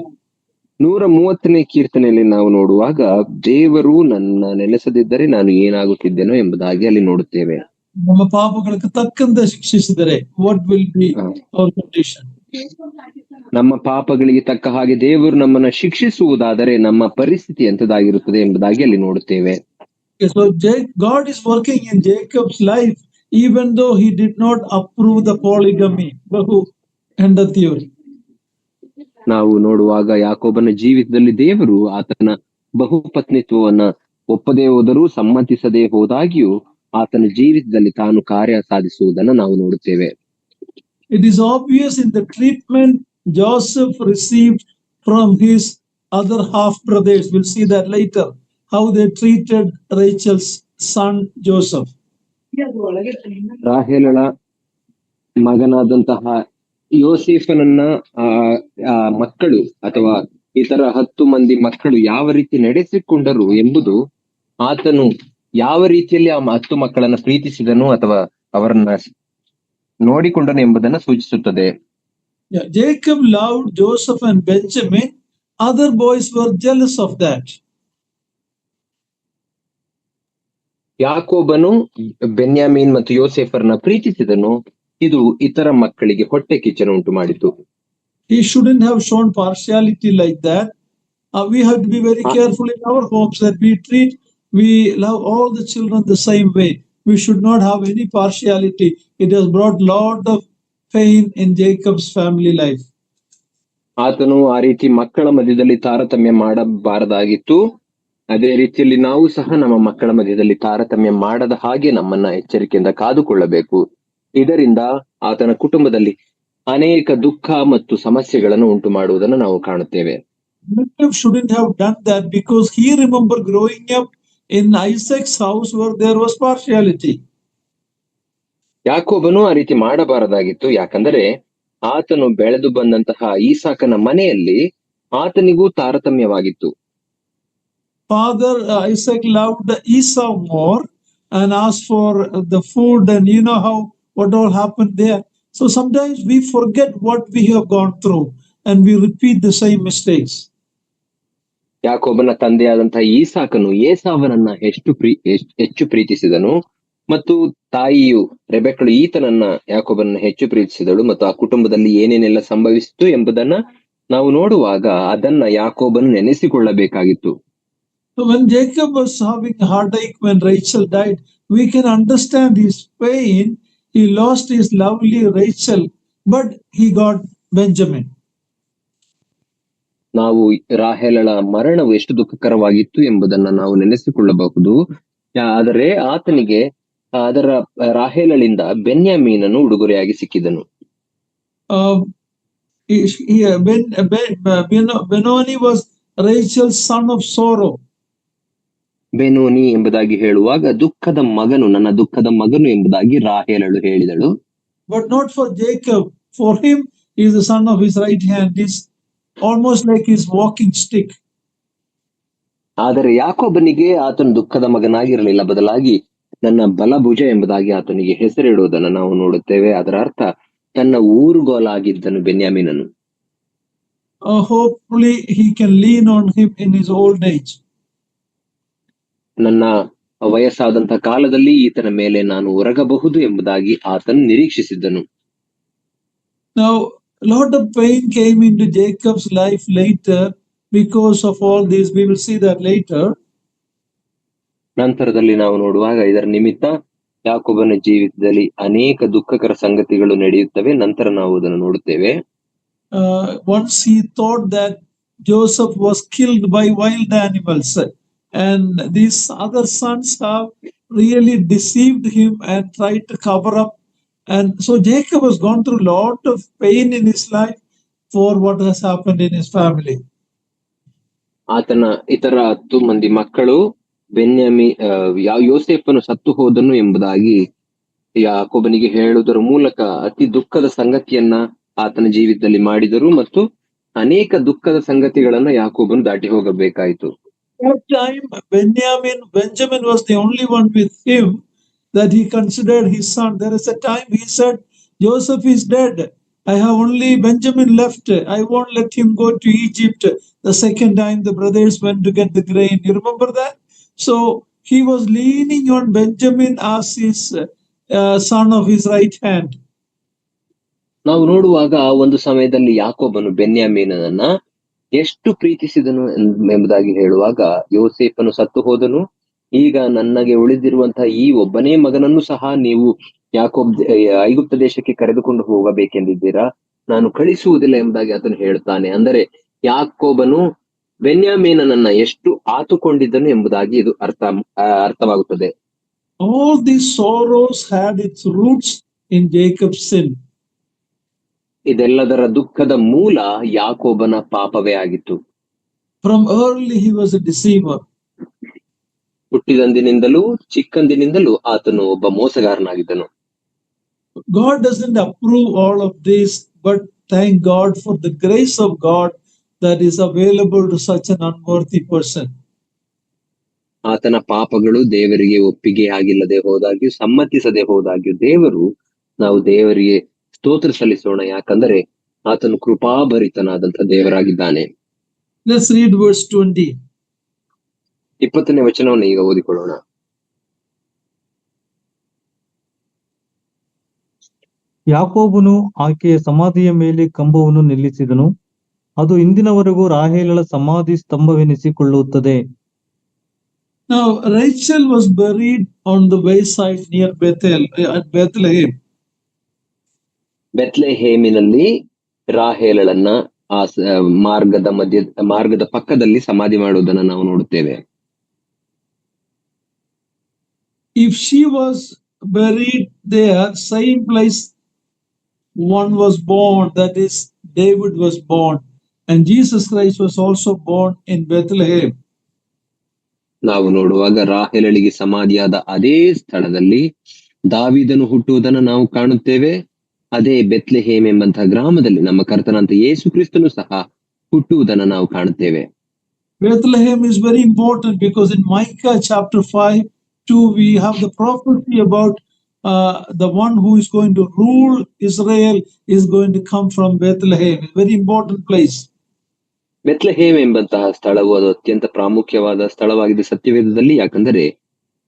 130ನೇ ಕೀರ್ತನೆಯಲ್ಲಿ ನಾವು ನೋಡುವಾಗ ದೇವರು ನನ್ನ ನೆನೆಸದಿದ್ದರೆ ನಾನು ಏನಾಗುತ್ತಿದ್ದೇನೋ ಎಂಬುದಾಗಿ ಅಲ್ಲಿ ನೋಡುತ್ತೇವೆ. ನಮ್ಮ ಪಾಪಗಳಿಗೆ ತಕ್ಕಂತೆ ಶಿಕ್ಷಿಸಿದರೆ what will be our condition. ನಮ್ಮ ಪಾಪಗಳಿಗೆ ತಕ್ಕ ಹಾಗೆ ದೇವರು ನಮ್ಮನ್ನ ಶಿಕ್ಷಿಸುವುದಾದರೆ ನಮ್ಮ ಪರಿಸ್ಥಿತಿ ಎಂತದಾಗಿರುತ್ತದೆ ಎಂಬುದಾಗಿ ಅಲ್ಲಿ ನೋಡುತ್ತೇವೆ. So God is working in Jacob's life even though he did not approve the polygamy. ಬಹು ಹೆಂಡತಿಯರು. ನಾವು ನೋಡುವಾಗ ಯಾಕೋಬನ ಜೀವಿತದಲ್ಲಿ ದೇವರು ಆತನ ಬಹುಪತ್ನಿತ್ವವನ್ನ ಒಪ್ಪದೇ ಹೋದರೂ ಸಮ್ಮತಿಸದೇ ಹೋದಾಗಿಯೂ ಆತನ ಜೀವಿತದಲ್ಲಿ ತಾನು ಕಾರ್ಯ ಸಾಧಿಸುವುದನ್ನು ನಾವು ನೋಡುತ್ತೇವೆ. It is obvious in the treatment Joseph received from his other half brothers. We'll see that later, how they treated Rachel's son Joseph. ರಾಹೇಲಳ ಮಗನಾದಂತಹ ಯೋಸೇಫನನ್ನ ಮಕ್ಕಳು ಅಥವಾ ಇತರ 10 ಮಂದಿ ಮಕ್ಕಳು ಯಾವ ರೀತಿ ನಡೆಸಿಕೊಂಡರು ಎಂಬುದು ಆತನು ಯಾವ ರೀತಿಯಲ್ಲಿ ಆ 10 ಮಕ್ಕಳನ್ನ ಪ್ರೀತಿಸಿದನು ಅಥವಾ ಅವರನ್ನ ನೋಡಿಕೊಂಡನು ಎಂಬುದನ್ನು ಸೂಚಿಸುತ್ತದೆ. Jacob loved Joseph and Benjamin. Other boys were jealous of that. ಯಾಕೋಬನು ಬೆನ್ಯಾಮೀನ್ ಮತ್ತು ಯೋಸೇಫರನ್ನ ಪ್ರೀತಿಸಿದನು. ಇದು ಇತರ ಮಕ್ಕಳಿಗೆ ಹೊಟ್ಟೆ ಕಿಚ್ಚನ್ನು ಉಂಟು ಮಾಡಿತು. He shouldn't have shown partiality like that. We have to be very careful in our homes that we love all the children the same way. We should not have any partiality. It has brought lot of pain in Jacob's family life. ಆತನು ಆ ರೀತಿ ಮಕ್ಕಳ ಮಧ್ಯದಲ್ಲಿ ತಾರತಮ್ಯ ಮಾಡಬಾರದಾಗಿತ್ತು. ಅದೇ ರೀತಿಯಲ್ಲಿ ನಾವು ಸಹ ನಮ್ಮ ಮಕ್ಕಳ ಮಧ್ಯದಲ್ಲಿ ತಾರತಮ್ಯ ಮಾಡದ ಹಾಗೆ ನಮ್ಮನ್ನ ಎಚ್ಚರಿಕೆಯಿಂದ ಕಾದುಕೊಳ್ಳಬೇಕು. ಇದರಿಂದ ಆತನ ಕುಟುಂಬದಲ್ಲಿ ಅನೇಕ ದುಃಖ ಮತ್ತು ಸಮಸ್ಯೆಗಳನ್ನು ಉಂಟು ಮಾಡುವುದನ್ನು ನಾವು ಕಾಣುತ್ತೇವೆ. Jacob shouldn't have done that because he remembered growing up in Isaac's house where there was partiality. ಯಾಕೋಬನು ಆ ರೀತಿ ಮಾಡಬಾರದಾಗಿತ್ತು. ಯಾಕಂದರೆ ಆತನು ಬೆಳೆದು ಬಂದಂತಹ ಈಸಾಕನ ಮನೆಯಲ್ಲಿ ಆತನಿಗೂ ತಾರತಮ್ಯವಾಗಿತ್ತು. Father Isaac loved Esau more and asked for the food, and you know what all happened there. So sometimes we forget what we have gone through and we repeat the same mistakes. ಯಾಕೋಬನ ತಂದೆಯಾದಂತಹ ಈಸಾಕನು ಏಸಾವನನ್ನ ಹೆಚ್ಚು ಪ್ರೀತಿಸಿದನು ಮತ್ತು ತಾಯಿಯು ರೆಬೆಕ್ಕಳು ಈತನನ್ನ ಯಾಕೋಬನನ್ನ ಹೆಚ್ಚು ಪ್ರೀತಿಸಿದಳು ಮತ್ತು ಆ ಕುಟುಂಬದಲ್ಲಿ ಏನೇನೆಲ್ಲ ಸಂಭವಿಸಿತು ಎಂಬುದನ್ನ ನಾವು ನೋಡುವಾಗ ಅದನ್ನ ಯಾಕೋಬನು ನೆನೆಸಿಕೊಳ್ಳಬೇಕಾಗಿತ್ತು. So when Jacob was having a heartache when Rachel died, we can understand his pain. He lost his lovely Rachel, but he got Benjamin. ನಾವು ರಾಹೇಲಳ ಮರಣವು ಎಷ್ಟು ದುಃಖಕರವಾಗಿತ್ತು ಎಂಬುದನ್ನ ನಾವು ನೆನೆಸಿಕೊಳ್ಳಬಹುದು. ಆದರೆ ಆತನಿಗೆ ಅದರ ರಾಹೇಲಳಿಂದ ಬೆನ್ಯಾಮೀನನು ಉಡುಗೊರೆಯಾಗಿ ಸಿಕ್ಕಿದನು. Benoni was Rachel's son of sorrow. Benoni ಎಂಬುದಾಗಿ ಹೇಳುವಾಗ ದುಃಖದ ಮಗನು, ನನ್ನ ದುಃಖದ ಮಗನು ಎಂಬುದಾಗಿ ರಾಹೇಲಳು ಹೇಳಿದಳು. But not for Jacob. For him, he is the son of his right hand. He's almost like his walking stick. ಆದರೆ ಯಾಕೋಬನಿಗೆ ಆತನು ದುಃಖದ ಮಗನಾಗಿರಲಿಲ್ಲ, ಬದಲಾಗಿ ನನ್ನ ಬಲಭುಜ ಎಂಬುದಾಗಿ ಆತನಿಗೆ ಹೆಸರಿಡುವುದನ್ನು ನಾವು ನೋಡುತ್ತೇವೆ. ಅದರ ಅರ್ಥ ತನ್ನ ಊರುಗೋಲಾಗಿದ್ದನು ಬೆನ್ಯಾಮೀನನು. hopefully he can lean on him in his old age. ನನ್ನ ವಯಸ್ಸಾದಂತಹ ಕಾಲದಲ್ಲಿ ಈತನ ಮೇಲೆ ನಾನು ಒರಗಬಹುದು ಎಂಬುದಾಗಿ ಆತನು ನಿರೀಕ್ಷಿಸಿದ್ದನು. Now, a lot of pain came into Jacob's life later because of all this. We will see that later. ನಂತರದಲ್ಲಿ ನಾವು ನೋಡುವಾಗ ಇದರ ನಿಮಿತ್ತ ಯಾಕೋಬನ ಜೀವಿತದಲ್ಲಿ ಅನೇಕ ದುಃಖಕರ ಸಂಗತಿಗಳು ನಡೆಯುತ್ತವೆ. ನಂತರ ನಾವು ಅದನ್ನು ನೋಡುತ್ತೇವೆ. Once he thought that Joseph was killed by wild animals, and these other sons have really deceived him and tried to cover up. And so Jacob has gone through a lot of pain in his life for what has happened in his family. ಆತನ ಇತರ 10 ಮಂದಿ ಮಕ್ಕಳು ಯೋಸೇಫನು ಸತ್ತು ಹೋದನು ಎಂಬುದಾಗಿ ಯಾಕೋಬನಿಗೆ ಹೇಳುವುದರ ಮೂಲಕ ಅತಿ ದುಃಖದ ಸಂಗತಿಯನ್ನ ಆತನ ಜೀವಿತದಲ್ಲಿ ಮಾಡಿದರು ಮತ್ತು ಅನೇಕ ದುಃಖದ ಸಂಗತಿಗಳನ್ನ ಯಾಕೋಬನು ದಾಟಿ ಹೋಗಬೇಕಾಯಿತು. That time Benjamin was the only one with him that he considered his son. There is a time he said, Joseph is dead. I have only Benjamin left. I won't let him go to Egypt. The second time the brothers went to get the grain. You remember that? So he was leaning on Benjamin as his son of his right hand. ನಾವು ನೋಡುವಾಗ ಒಂದು ಸಮಯದಲ್ಲಿ ಯಾಕೋಬನು ಬೆನ್ಯಾಮೀನನನ್ನ ಎಷ್ಟು ಪ್ರೀತಿಸಿದನು ಎಂಬುದಾಗಿ ಹೇಳುವಾಗ, ಯೋಸೇಫನು ಸತ್ತು ಹೋದನು, ಈಗ ನನಗೆ ಉಳಿದಿರುವಂತಹ ಈ ಒಬ್ಬನೇ ಮಗನನ್ನು ಸಹ ನೀವು ಐಗುಪ್ತ ದೇಶಕ್ಕೆ ಕರೆದುಕೊಂಡು ಹೋಗಬೇಕೆಂದಿದ್ದೀರಾ, ನಾನು ಕಳಿಸುವುದಿಲ್ಲ ಎಂಬುದಾಗಿ ಆತನು ಹೇಳ್ತಾನೆ. ಅಂದರೆ ಯಾಕೋಬನು ಬೆನ್ಯಾಮೀನನನ್ನ ಎಷ್ಟು ಆತುಕೊಂಡಿದ್ದನು ಎಂಬುದಾಗಿ ಇದು ಅರ್ಥವಾಗುತ್ತದೆ. All these sorrows had its roots in Jacob's sin. ಇದೆಲ್ಲದರ ದುಃಖದ ಮೂಲ ಯಾಕೋಬನ ಪಾಪವೇ ಆಗಿತ್ತು. From early he was a deceiver. ಹುಟ್ಟಿದಂದಿನಿಂದಲೂ ಚಿಕ್ಕಂದಿನಿಂದಲೂ ಆತನು ಒಬ್ಬ ಮೋಸಗಾರನಾಗಿದ್ದನು. God doesn't approve all of this, but thank God for the grace of God that is available to such an unworthy person. ಆತನ ಪಾಪಗಳು ದೇವರಿಗೆ ಒಪ್ಪಿಗೆ ಆಗಿಲ್ಲದೆ ಹೋದಾಗ್ಯೂ ಸಮ್ಮತಿಸದೆ ಹೋದಾಗ್ಯೂ ನಾವು ದೇವರಿಗೆ ಸ್ತೋತ್ರ ಸಲ್ಲಿಸೋಣ, ಯಾಕಂದರೆ ಆತನು ಕೃಪಾಭರಿತನಾದಂತ ದೇವರಾಗಿದ್ದಾನೆ. Let's read verse 20. 20ನೇ ವಚನವನ್ನು ಈಗ ಓದಿಕೊಳ್ಳೋಣ. ಯಾಕೋಬನು ಆಕೆಯ ಸಮಾಧಿಯ ಮೇಲೆ ಕಂಬವನ್ನು ನಿಲ್ಲಿಸಿದನು, ಅದು ಇಂದಿನವರೆಗೂ ರಾಹೇಲಳ ಸಮಾಧಿ ಸ್ತಂಭವೆನಿಸಿಕೊಳ್ಳುತ್ತದೆ. Now Rachel was buried on the wayside near Bethel at Bethlehem. ಬೆತ್ಲೆಹೇಮಿನಲ್ಲಿ ರಾಹೇಲಳನ್ನ ಆ ಮಾರ್ಗದ ಪಕ್ಕದಲ್ಲಿ ಸಮಾಧಿ ಮಾಡುವುದನ್ನು ನಾವು ನೋಡುತ್ತೇವೆ. If she was buried there, same place one was born, that is David was born, and Jesus Christ was also born in Bethlehem. ನಾವು ನೋಡುವಾಗ ರಾಹೇಲಳಿಗೆ ಸಮಾಧಿಯಾದ ಅದೇ ಸ್ಥಳದಲ್ಲಿ ದಾವೀದನು ಹುಟ್ಟುವುದನ್ನು ನಾವು ಕಾಣುತ್ತೇವೆ. ಅದೇ ಬೆತ್ಲೆಹೇಮ್ ಎಂಬಂತಹ ಗ್ರಾಮದಲ್ಲಿ ನಮ್ಮ ಕರ್ತನಾದ ಯೇಸು ಕ್ರಿಸ್ತನು ಸಹ ಹುಟ್ಟುವುದನ್ನು ನಾವು ಕಾಣುತ್ತೇವೆ. Bethlehem is very important because in Micah chapter 5:2 we have the prophecy about the one who is going to rule Israel is going to come from Bethlehem. It's a very important place. Bethlehem ಎಂಬಂತಹ ಸ್ಥಳವು ಅದು ಅತ್ಯಂತ ಪ್ರಾಮುಖ್ಯವಾದ ಸ್ಥಳವಾಗಿದೆ ಸತ್ಯವೇದದಲ್ಲಿ. ಯಾಕಂದರೆ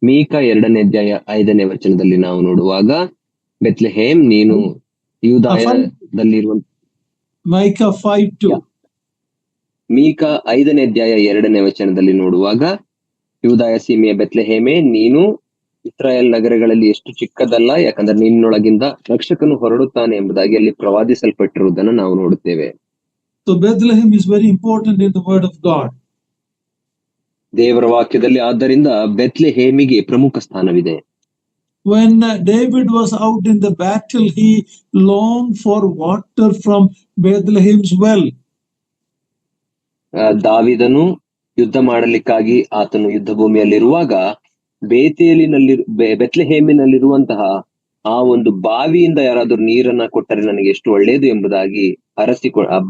ಮೀಕಾ 2ನೇ ಅಧ್ಯಾಯ 5ನೇ ವಚನದಲ್ಲಿ ನಾವು ನೋಡುವಾಗ ಬೆತ್ಲೆಹೇಮ್ ನೀನು ಯೂದಾಯದಲ್ಲಿರುವ Micah 5:2. ಮೀಕಾ 5ನೇ ಅಧ್ಯಾಯ 2ನೇ ವಚನದಲ್ಲಿ ನೋಡುವಾಗ, ಯೂದಾಯ ಸೀಮೆಯ ಬೆತ್ಲೆಹೇಮೇ ನೀನು ಇಸ್ರಾಯೇಲ್ ನಗರಗಳಲ್ಲಿ ಎಷ್ಟು ಚಿಕ್ಕದಲ್ಲ, ಯಾಕಂದ್ರೆ ನಿನ್ನೊಳಗಿಂದ ರಕ್ಷಕನು ಹೊರಡುತ್ತಾನೆ ಎಂಬುದಾಗಿ ಅಲ್ಲಿ ಪ್ರವಾದಿಸಲ್ಪಟ್ಟಿರುವುದನ್ನು ನಾವು ನೋಡುತ್ತೇವೆ. So Bethlehem is very important in the word of God. ದೇವರ ವಾಕ್ಯದಲ್ಲಿ ಆದ್ದರಿಂದ ಬೆತ್ಲೆಹೇಮಿಗೆ ಪ್ರಮುಖ ಸ್ಥಾನವಿದೆ. When David was out in the battle, he longed for water from Bethlehem's well. ದಾವೀದನು ಯುದ್ಧ ಮಾಡಲಿಕ್ಕಾಗಿ ಆತನು ಯುದ್ಧ ಭೂಮಿಯಲ್ಲಿರುವಾಗ ಬೆತ್ಲೆಹೇಮಿನಲ್ಲಿರುವಂತಹ ಆ ಒಂದು ಬಾವಿಯಿಂದ ಯಾರಾದ್ರೂ ನೀರನ್ನ ಕೊಟ್ಟರೆ ನನಗೆ ಎಷ್ಟು ಒಳ್ಳೆಯದು ಎಂಬುದಾಗಿ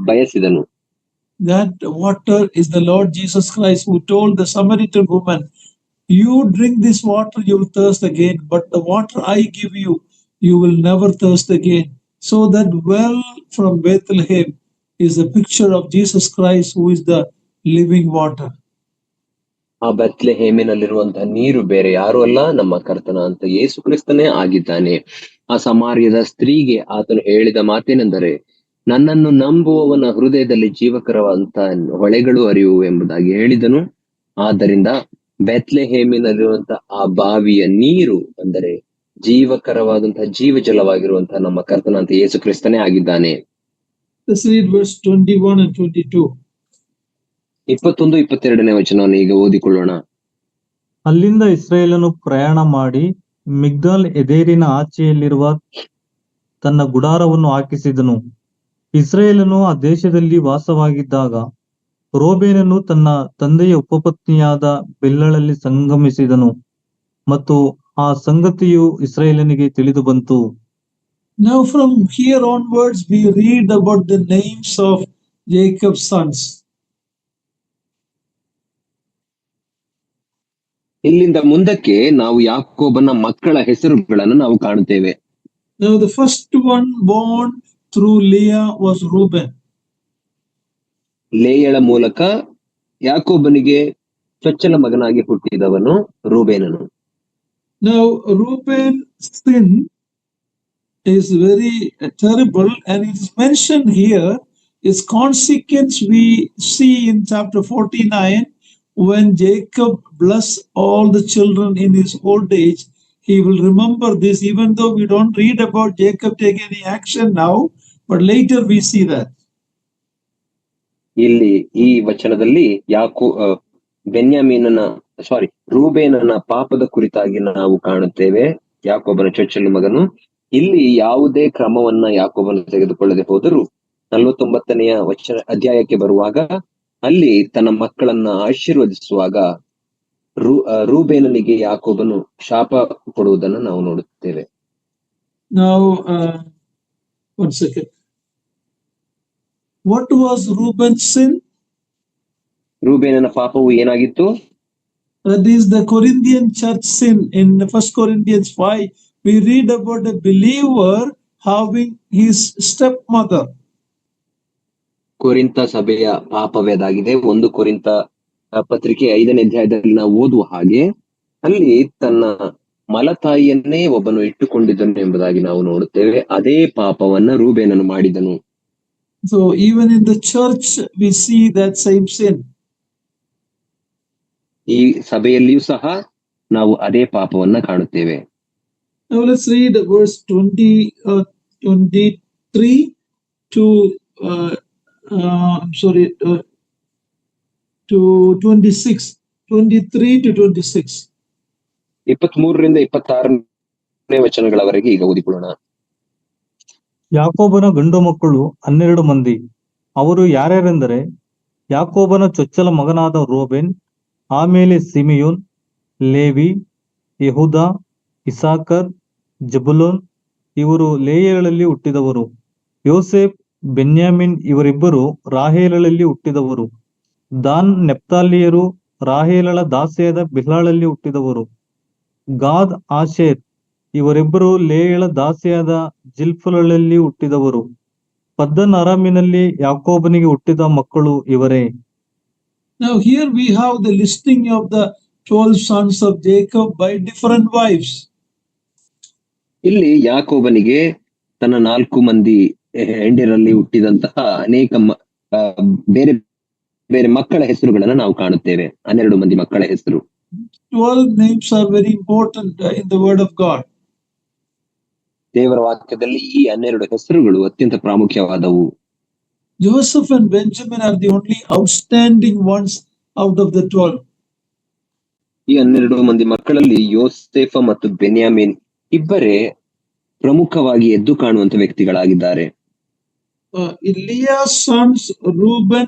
ಬಯಸಿದನು. That water is the Lord Jesus Christ, who told the Samaritan woman, you drink this water, you will thirst again, but the water I give you, you will never thirst again. So that well from Bethlehem is a picture of Jesus Christ, who is the living water. ಆ ಬೆತ್ಲೆಹೇಮಿನಲ್ಲಿರುವಂತಹ ನೀರು ಬೇರೆ ಯಾರು ಅಲ್ಲ, ನಮ್ಮ ಕರ್ತನ ಅಂತ ಯೇಸು ಕ್ರಿಸ್ತನೇ ಆಗಿದ್ದಾನೆ. ಆ ಸಮಾರ್ಯದ ಸ್ತ್ರೀಗೆ ಆತನು ಹೇಳಿದ ಮಾತೇನೆಂದರೆ, ನನ್ನನ್ನು ನಂಬುವವನ ಹೃದಯದಲ್ಲಿ ಜೀವಕರವಾದಂತಹ ಹೊಳೆಗಳು ಹರಿಯುವು ಎಂಬುದಾಗಿ ಹೇಳಿದನು. ಆದ್ದರಿಂದ ಬೆತ್ಲೆಹೇಮಿನಲ್ಲಿರುವಂತಹ ಆ ಬಾವಿಯ ನೀರು ಅಂದರೆ ಜೀವಕರವಾದಂತಹ ಜೀವಜಲವಾಗಿರುವಂತಹ ನಮ್ಮ ಕರ್ತನ ಅಂತ ಯೇಸು ಕ್ರಿಸ್ತನೇ ಆಗಿದ್ದಾನೆ. Let's read verse 21 and 22. 21-22ನೇ ವಚನವನ್ನು ಈಗ ಓದಿಕೊಳ್ಳೋಣ. ಅಲ್ಲಿಂದ ಇಸ್ರಾಯೇಲನು ಪ್ರಯಾಣ ಮಾಡಿ ಮಿಗ್ದಾಲ್ ಎದೇರಿನ ಆಚೆಯಲ್ಲಿರುವ ತನ್ನ ಗುಡಾರವನ್ನು ಹಾಕಿಸಿದನು. ಇಸ್ರಾಯೇಲನು ಆ ದೇಶದಲ್ಲಿ ವಾಸವಾಗಿದ್ದಾಗ ರೋಬೇನನು ತನ್ನ ತಂದೆಯ ಉಪಪತ್ನಿಯಾದ ಬೆಲ್ಲಳಲ್ಲಿ ಸಂಗಮಿಸಿದನು ಮತ್ತು ಆ ಸಂಗತಿಯು ಇಸ್ರಾಯೇಲನಿಗೆ ತಿಳಿದು ಬಂತು. Now from here onwards we read about the names of Jacob's sons. ಇಲ್ಲಿಂದ ಮುಂದಕ್ಕೆ ನಾವು ಯಾಕೋಬನ ಮಕ್ಕಳ ಹೆಸರುಗಳನ್ನು ನಾವು ಕಾಣುತ್ತೇವೆ. Now the first one born through Leah was Reuben. ಲೇಯಳ ಮೂಲಕ ಯಾಕೋಬನಿಗೆ ಚೊಚ್ಚಲ ಮಗನಾಗಿ ಹುಟ್ಟಿದವನು ರೂಬೇನನು. Now Reuben's sin is very terrible, and it is mentioned here. Its consequence we see in chapter 49, when Jacob blessed all the children in his old age. He will remember this, even though we don't read about Jacob taking any action now, but later we see that. ಇಲ್ಲಿ ಈ ವಚನದಲ್ಲಿ ರೂಬೇನನ ಪಾಪದ ಕುರಿತಾಗಿ ನಾವು ಕಾಣುತ್ತೇವೆ. ಯಾಕೋಬನ ಚೊಚ್ಚಲ ಮಗನು. ಇಲ್ಲಿ ಯಾವುದೇ ಕ್ರಮವನ್ನ ಯಾಕೋಬನು ತೆಗೆದುಕೊಳ್ಳದೆ ಹೋದರೂ 49ನೆಯ ಅಧ್ಯಾಯಕ್ಕೆ ಬರುವಾಗ ಅಲ್ಲಿ ತನ್ನ ಮಕ್ಕಳನ್ನ ಆಶೀರ್ವದಿಸುವಾಗ ರೂಬೇನನಿಗೆ ಯಾಕೋಬನು ಶಾಪ ಕೊಡುವುದನ್ನು ನಾವು ನೋಡುತ್ತೇವೆ. Now, one second. What was Reuben's sin? ರೂಬೇನನ ಪಾಪವು ಏನಾಗಿತ್ತು? That is the Corinthian church sin. In 1 Corinthians 5, we read about a believer having his stepmother. ಕೊರಿಂಥ ಸಭೆಯ ಪಾಪವೇದಾಗಿದೆ. 1 ಕೊರಿಂಥ ಪತ್ರಿಕೆ 5ನೇ ಅಧ್ಯಾಯದಲ್ಲಿ ನಾವು ಓದುವ ಹಾಗೆ ಅಲ್ಲಿ ತನ್ನ ಮಲತಾಯಿಯನ್ನೇ ಒಬ್ಬನು ಇಟ್ಟುಕೊಂಡಿದ್ದನು ಎಂಬುದಾಗಿ ನಾವು ನೋಡುತ್ತೇವೆ. ಅದೇ ಪಾಪವನ್ನ ರೂಬೇನನು ಮಾಡಿದನು. So even in the church we see that same sin. ಈ ಸಭೆಯಲ್ಲಿಯೂ ಸಹ ನಾವು ಅದೇ ಪಾಪವನ್ನ ಕಾಣುತ್ತೇವೆ. Now let's read verse 23 to to 26. 23 to 26. 23ರಿಂದ 26ನೇ ವಚನಗಳವರೆಗೆ ಈಗ ಓದಿಕೊಳ್ಳೋಣ. ಯಾಕೋಬನ ಗಂಡು ಮಕ್ಕಳು 12 ಮಂದಿ. ಅವರು ಯಾರ್ಯಾರೆಂದರೆ, ಯಾಕೋಬನ ಚೊಚ್ಚಲ ಮಗನಾದ ರೋಬೇನ್, ಆಮೇಲೆ ಸಿಮಿಯೋನ್, ಲೇವಿ, ಯೆಹೂದ, ಇಸಾಕರ್, ಜಬುಲೋನ್ ಇವರು ಲೇಯಗಳಲ್ಲಿ ಹುಟ್ಟಿದವರು. ಯೋಸೇಫ್, ಬೆನ್ಯಾಮಿನ್ ಇವರಿಬ್ಬರು ರಾಹೇಲಳಲ್ಲಿ ಹುಟ್ಟಿದವರು. ದಾನ್, ನೆಪ್ತಾಲಿಯರು ರಾಹೇಲಳ ದಾಸಿಯಾದ ಬಿಲ್ಹಾಳಲ್ಲಿ ಹುಟ್ಟಿದವರು. ಗಾದ್, ಆಶೇರ್ ಇವರಿಬ್ಬರು ಲೇಯಳ ದಾಸಿಯಾದ ಜಿಲ್ಫಲಲ್ಲಿ ಹುಟ್ಟಿದವರು. ಪದ್ದನ್ ಅರಾಮಿನಲ್ಲಿ ಯಾಕೋಬನಿಗೆ ಹುಟ್ಟಿದ ಮಕ್ಕಳು ಇವರೇ. Now here we have the listing of the 12 sons of Jacob by different wives. ಇಲ್ಲಿ ಯಾಕೋಬನಿಗೆ ತನ್ನ 4 ಮಂದಿ ಹೆಂಡರಲ್ಲಿ ಹುಟ್ಟಿದಂತಹ ಅನೇಕ ಬೇರೆ ಬೇರೆ ಮಕ್ಕಳ ಹೆಸರುಗಳನ್ನು ನಾವು ಕಾಣುತ್ತೇವೆ. 12 ಮಂದಿ ಮಕ್ಕಳ ಹೆಸರು. 12 names are very important in the word of God. ದೇವರ ವಾಕ್ಯದಲ್ಲಿ ಈ 12 ಹೆಸರುಗಳು ಅತ್ಯಂತ ಪ್ರಾಮುಖ್ಯವಾದವು. Joseph and Benjamin are the only outstanding ones out of the 12. ಈ 12 ಮಂದಿ ಮಕ್ಕಳಲ್ಲಿ ಯೋಸೇಫ ಮತ್ತು ಬೆನ್ಯಾಮಿನ್ ಇಬ್ಬರೇ ಪ್ರಮುಖವಾಗಿ ಎದ್ದು ಕಾಣುವಂತ ವ್ಯಕ್ತಿಗಳಾಗಿದ್ದಾರೆ. Leah's sons Reuben,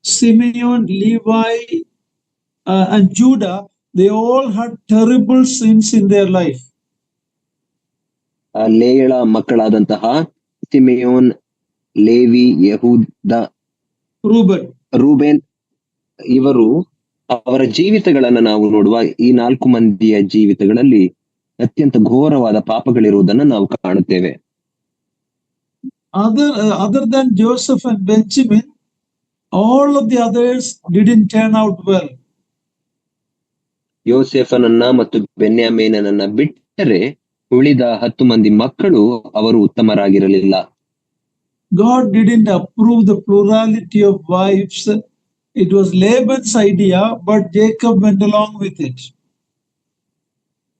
Simeon, Levi, and Judah, they all had terrible sins in their life. ಲೇಯಳ ಮಕ್ಕಳಾದಂತಹ ಸಿಮೆಯೋನ್, ಲೇವಿ, ಯೆಹೂದ, ರೂಬೇನ್ ಇವರು ಅವರ ಜೀವಿತಗಳನ್ನ ನಾವು ನೋಡುವ ಈ 4 ಮಂದಿಯ ಜೀವಿತಗಳಲ್ಲಿ ಅತ್ಯಂತ ಘೋರವಾದ ಪಾಪಗಳಿರುವುದನ್ನು ನಾವು ಕಾಣುತ್ತೇವೆ. other than Joseph and Benjamin, all of the others didn't turn out well. ಯೋಸೇಫನನ್ನ ಮತ್ತು ಬೆನ್ಯಾಮೀನನನ್ನ ಬಿಟ್ಟರೆ ಉಳಿದ 10 ಮಂದಿ ಮಕ್ಕಳು ಅವರು ಉತ್ತಮರಾಗಿರಲಿಲ್ಲ. God didn't approve the plurality of wives. It was Laban's idea, but Jacob went along with it.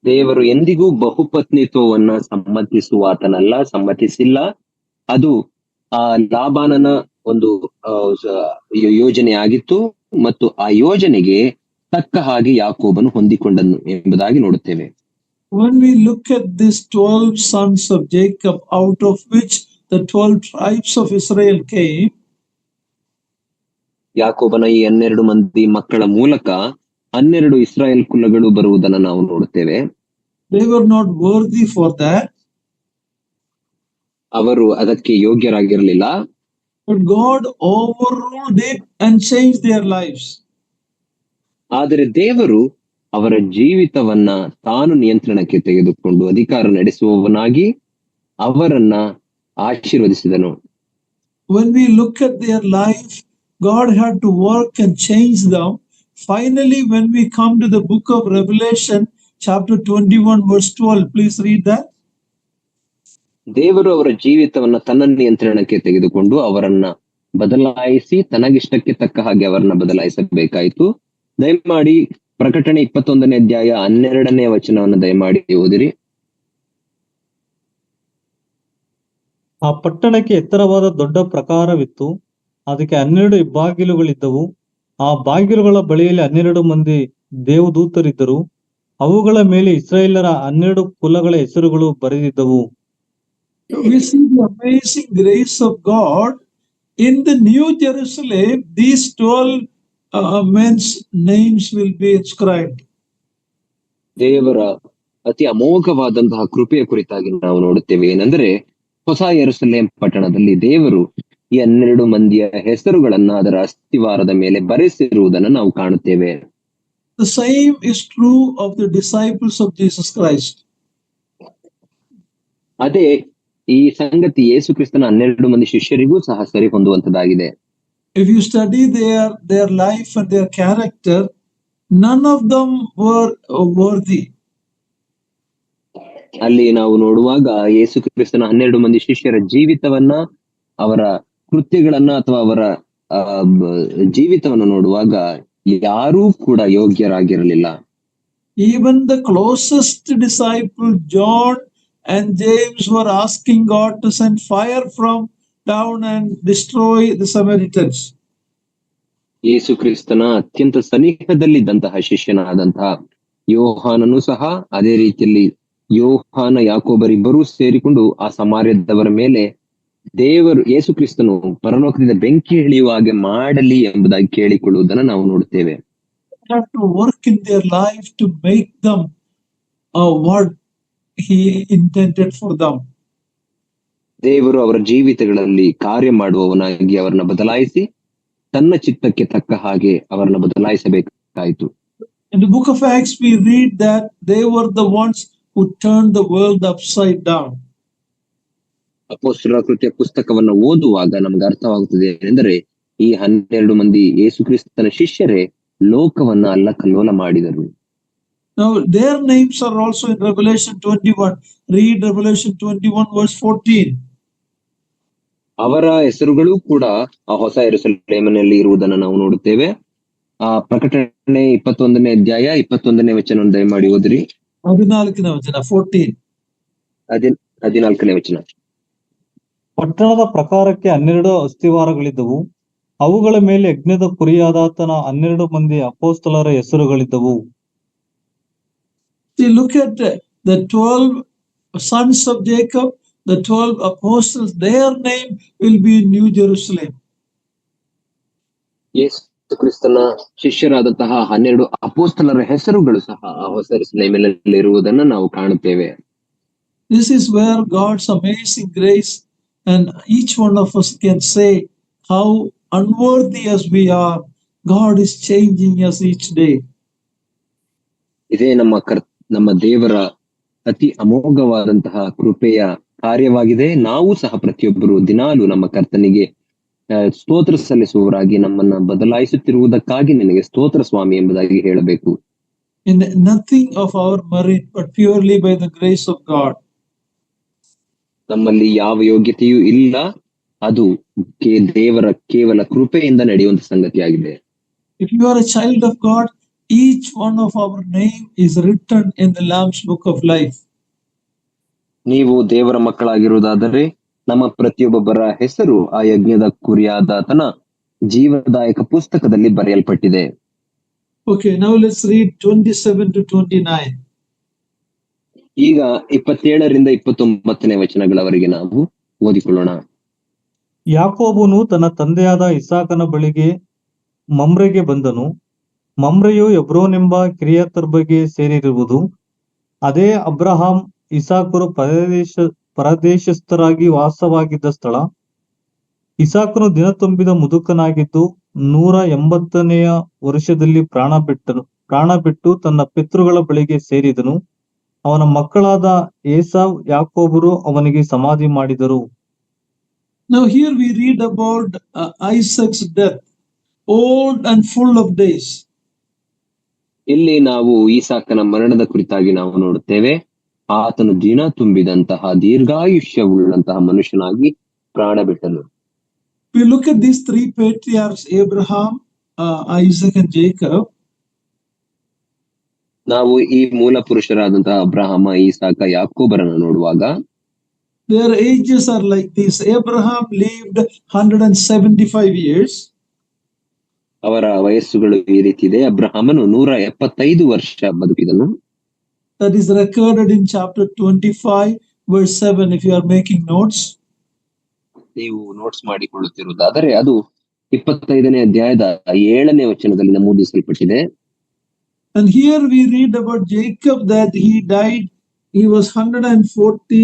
ದೇವರು ಎಂದಿಗೂ ಬಹುಪತ್ನಿತ್ವವನ್ನ ಸಮ್ಮತಿಸಿಲ್ಲ. ಅದು ಆ ಲಾಬಾನನ ಒಂದು ಯೋಜನೆ ಆಗಿತ್ತು ಮತ್ತು ಆ ಯೋಜನೆಗೆ ತಕ್ಕ ಹಾಗೆ ಯಾಕೋಬನು ಹೊಂದಿಕೊಂಡನು ಎಂಬುದಾಗಿ ನೋಡುತ್ತೇವೆ. When we look at these 12 sons of Jacob, out of which the 12 tribes of Israel came, ಯಾಕೋಬನ ಈ 12 ಮಂದಿ ಮಕ್ಕಳ ಮೂಲಕ 12 ಇಸ್ರಾಯೇಲ್ ಕುಲಗಳು ಬರುವುದನ್ನು ನಾವು ನೋಡುತ್ತೇವೆ. They were not worthy for that. ಅವರು ಅದಕ್ಕೆ ಯೋಗ್ಯರಾಗಿರಲಿಲ್ಲ. But God overruled it and changed their lives. ಆದರೆ ದೇವರು ಅವರ ಜೀವಿತವನ್ನ ತಾನು ನಿಯಂತ್ರಣಕ್ಕೆ ತೆಗೆದುಕೊಂಡು ಅಧಿಕಾರ ನಡೆಸುವವನಾಗಿ ಅವರನ್ನ ಆಶೀರ್ವದಿಸಿದನು. When we look at their life, God had to work and change them. Finally, when we come to the book of Revelation, chapter 21, verse 12, please read that. ದೇವರು ಅವರ ಜೀವಿತವನ್ನ ತನ್ನ ನಿಯಂತ್ರಣಕ್ಕೆ ತೆಗೆದುಕೊಂಡು ಅವರನ್ನ ಬದಲಾಯಿಸಿ ತನಗಿಷ್ಟಕ್ಕೆ ತಕ್ಕ ಹಾಗೆ ಅವರನ್ನ ಬದಲಾಯಿಸಬೇಕಾಯಿತು. ದಯಮಾಡಿ ಪ್ರಕಟಣೆ 21ನೇ ಅಧ್ಯಾಯ 12ನೇ ವಚನವನ್ನು ದಯಮಾಡಿ ಓದಿರಿ. ಆ ಪಟ್ಟಣಕ್ಕೆ ಎತ್ತರವಾದ ದೊಡ್ಡ ಪ್ರಾಕಾರವಿತ್ತು. ಅದಕ್ಕೆ 12 ಹೆಬ್ಬಾಗಿಲುಗಳಿದ್ದವು. ಆ ಬಾಗಿಲುಗಳ ಬಳಿಯಲ್ಲಿ 12 ಮಂದಿ ದೇವದೂತರಿದ್ದರು. ಅವುಗಳ ಮೇಲೆ ಇಸ್ರಾಯೇಲರ 12 ಕುಲಗಳ ಹೆಸರುಗಳು ಬರೆದಿದ್ದವು. We see the amazing grace of God. In the New Jerusalem, these 12 men's names will be inscribed. ದೇವರ ಅತಿ ಅಮೋಘವಾದಂತಹ ಕೃಪೆಯ ಕುರಿತಾಗಿ ನಾವು ನೋಡುತ್ತೇವೆ. ಏನಂದ್ರೆ ಹೊಸ ಯೆರೂಸಲೇಮ್ ಪಟ್ಟಣದಲ್ಲಿ ದೇವರು ಈ 12 ಮಂದಿಯ ಹೆಸರುಗಳನ್ನ ಅದರ ಅಸ್ತಿವಾರದ ಮೇಲೆ ಬರೆಸಿರುವುದನ್ನು ನಾವು ಕಾಣುತ್ತೇವೆ. The same is true of the disciples of Jesus Christ. ಅದೇ ಈ ಸಂಗತಿ ಯೇಸು ಕ್ರಿಸ್ತನ 12 ಮಂದಿ ಶಿಷ್ಯರಿಗೂ ಸಹ ಸರಿ ಹೊಂದುವಂತದ್ದಾಗಿದೆ. If you study their life and their character, none of them were worthy. ಅಲ್ಲಿ ನಾವು ನೋಡುವಾಗ ಯೇಸು ಕ್ರಿಸ್ತನ 12 ಮಂದಿ ಶಿಷ್ಯರ ಜೀವಿತವನ್ನ, ಅವರ ಕೃತ್ಯಗಳನ್ನ ಅಥವಾ ಅವರ ಜೀವಿತವನ್ನು ನೋಡುವಾಗ ಯಾರೂ ಕೂಡ ಯೋಗ್ಯರಾಗಿರಲಿಲ್ಲ. Even the closest disciple, John and James, were asking God to send fire from down and destroy the Samaritans. ಯೇಸು ಕ್ರಿಸ್ತನ ಅತ್ಯಂತ ಸನಿಹದಲ್ಲಿದ್ದಂತಹ ಶಿಷ್ಯನಾದಂತಹ ಯೋಹಾನನು ಸಹ ಅದೇ ರೀತಿಯಲ್ಲಿ ಯೋಹಾನ ಯಾಕೋಬರಿಬ್ಬರೂ ಸೇರಿಕೊಂಡು ಆ ಸಮಾರ್ಯದವರ ಮೇಲೆ ದೇವರು ಯೇಸು ಕ್ರಿಸ್ತನು ಪರಲೋಕದಿಂದ ಬೆಂಕಿ ಇಳಿಯುವ ಹಾಗೆ ಮಾಡಲಿ ಎಂಬುದಾಗಿ ಕೇಳಿಕೊಳ್ಳುವುದನ್ನು ನಾವು ನೋಡುತ್ತೇವೆ. They have to work in their life to make them what he intended for them. ದೇವರು ಅವರ ಜೀವಿತಗಳಲ್ಲಿ ಕಾರ್ಯ ಮಾಡುವವನಾಗಿ ಅವರನ್ನ ಬದಲಾಯಿಸಿ ತನ್ನ ಚಿತ್ತಕ್ಕೆ ತಕ್ಕ ಹಾಗೆ ಅವರನ್ನ ಬದಲಾಯಿಸಬೇಕಾಯಿತು. In the book of Acts, we read that they were the ones who turned the world upside down. ಅಪೊಸ್ತಲರ ಕೃತ್ಯ ಪುಸ್ತಕವನ್ನು ಓದುವಾಗ ನಮ್ಗೆ ಅರ್ಥವಾಗುತ್ತದೆ ಏನೆಂದರೆ ಈ 12 ಮಂದಿ ಯೇಸು ಕ್ರಿಸ್ತನ ಶಿಷ್ಯರೇ ಲೋಕವನ್ನ ಅಲ್ಲಕಲ್ಲೋಲ ಮಾಡಿದರು. Now their names are also in Revelation 21. Read Revelation 21 verse 14. ಅವರ ಹೆಸರುಗಳು ಕೂಡ ಆ ಹೊಸ ಯೆರೂಸಲೇಮಿನಲ್ಲಿ ಇರುವುದನ್ನು ನಾವು ನೋಡುತ್ತೇವೆ. ಆ ಪ್ರಕಟಣೆ 21ನೇ ಅಧ್ಯಾಯ 21ನೇ ವಚನವನ್ನು ದಯಮಾಡಿ ಓದಿರಿ. 14ನೇ ವಚನ 14. 14ನೇ ವಚನ. ಪಟ್ಟಣದ ಪ್ರಕಾರಕ್ಕೆ 12 ಅಸ್ತಿವಾರಗಳಿದ್ದವು. ಅವುಗಳ ಮೇಲೆ ಯಜ್ಞದ ಕುರಿಯಾದಾತನ 12 ಮಂದಿ ಅಪೊಸ್ತಲರ ಹೆಸರುಗಳಿದ್ದವು. See, look at the 12 sons of Jacob, the 12 apostles. Their name will be in New Jerusalem. ಯೇಸು ಕ್ರಿಸ್ತನ ಶಿಷ್ಯರಾದಂತಹ 12 ಅಪೊಸ್ತಲರ ಹೆಸರುಗಳು ಸಹ ಆ ಹೊಸ ಯೆರೂಸಲೇಮಿನಲ್ಲಿ ಇರುವುದನ್ನು ನಾವು ಕಾಣುತ್ತೇವೆ. This is where God's amazing grace, and each one of us can say how unworthy as we are, God is changing us each day. ಇದೇ ನಮ್ಮ ದೇವರ ಅತಿ ಅಮೋಘವಾದಂತಹ ಕೃಪೆಯ ಕಾರ್ಯವಾಗಿದೆ. ನಾವು ಸಹ ಪ್ರತಿಯೊಬ್ಬರು ದಿನಾಲು ನಮ್ಮ ಕರ್ತನಿಗೆ ಸ್ತೋತ್ರ ಸಲ್ಲಿಸುವವರಾಗಿ ನಮ್ಮನ್ನ ಬದಲಾಯಿಸುತ್ತಿರುವುದಕ್ಕಾಗಿ ನಿನಗೆ ಸ್ತೋತ್ರ ಸ್ವಾಮಿ ಎಂಬುದಾಗಿ ಹೇಳಬೇಕು. In nothing of our merit, but purely by the grace of God. ನಮ್ಮಲ್ಲಿ ಯಾವ ಯೋಗ್ಯತೆಯೂ ಇಲ್ಲ, ಅದು ದೇವರ ಕೇವಲ ಕೃಪೆಯಿಂದ ನಡೆಯುವಂತ ಸಂಗತಿಯಾಗಿದೆ. If you are a child of God, each one of our name is written in the Lamb's book of life. ನೀವು ದೇವರ ಮಕ್ಕಳಾಗಿರುವುದಾದರೆ ನಮ್ಮ ಪ್ರತಿಯೊಬ್ಬೊಬ್ಬರ ಹೆಸರು ಆ ಯಜ್ಞದ ಕುರಿಯಾದಾತನ ಜೀವದಾಯಕ ಪುಸ್ತಕದಲ್ಲಿ ಬರೆಯಲ್ಪಟ್ಟಿದೆ. Okay, now let's read 27 to 29. ಈಗ 27ರಿಂದ 29ನೇ ವಚನಗಳವರೆಗೆ ನಾವು ಓದಿಕೊಳ್ಳೋಣ. ಯಾಕೋಬನು ತನ್ನ ತಂದೆಯಾದ ಇಸಾಕನ ಬಳಿಗೆ ಮಮ್ರೆಗೆ ಬಂದನು. ಮಮ್ರೆಯು ಎಬ್ರೋನೆಂಬ ಕಿರಿಯತರ್ಬಗೆ ಸೇರಿರುವುದು. ಅದೇ ಅಬ್ರಹಾಂ ಇಸಾಕರು ಪರದೇಶಸ್ಥರಾಗಿ ವಾಸವಾಗಿದ್ದ ಸ್ಥಳ. ಇಸಾಕನು ದಿನ ತುಂಬಿದ ಮುದುಕನಾಗಿದ್ದು 180ನೆಯ ವರ್ಷದಲ್ಲಿ ಪ್ರಾಣ ಬಿಟ್ಟು ತನ್ನ ಪಿತೃಗಳ ಬಳಿಗೆ ಸೇರಿದನು. ಅವನ ಮಕ್ಕಳಾದ ಏಸಾವ್ ಯಾಕೋಬರು ಅವನಿಗೆ ಸಮಾಧಿ ಮಾಡಿದರು. Now here we read about Isaac's death, old and full of days. ಇಲ್ಲಿ ನಾವು ಈಸಾಕನ ಮರಣದ ಕುರಿತಾಗಿ ನಾವು ನೋಡುತ್ತೇವೆ. ಆತನು ದಿನ ತುಂಬಿದಂತಹ ದೀರ್ಘಾಯುಷ್ಯವುಳ್ಳಂತಹ ಮನುಷ್ಯನಾಗಿ ಪ್ರಾಣ ಬಿಟ್ಟನು. We look at these three patriarchs, Abraham, Isaac and Jacob. ನಾವು ಈ ಮೂಲ ಪುರುಷರಾದಂತಹ ಅಬ್ರಹಾಮ, ಈಸಾಕ, ಯಾಕೋಬರನ್ನು ನೋಡುವಾಗ their ages are like this. Abraham lived 175 years. ಅವರ ವಯಸ್ಸುಗಳು ಈ ರೀತಿ ಇದೆ. ಅಬ್ರಹಾಮನು 175 ವರ್ಷ ಬದುಕಿದನು. That is recorded in chapter 25 verse 7 if you are making notes. ನೀವು ನೋಟ್ಸ್ ಮಾಡಿಕೊಳ್ಳುತ್ತಿರುವುದಾದರೆ ಅದು 25ನೇ ಅಧ್ಯಾಯದ 7ನೇ ವಚನದಲ್ಲಿ ನಮೂದಿಸಲ್ಪಟ್ಟಿದೆ. And here we read about Jacob that he died. He was 140.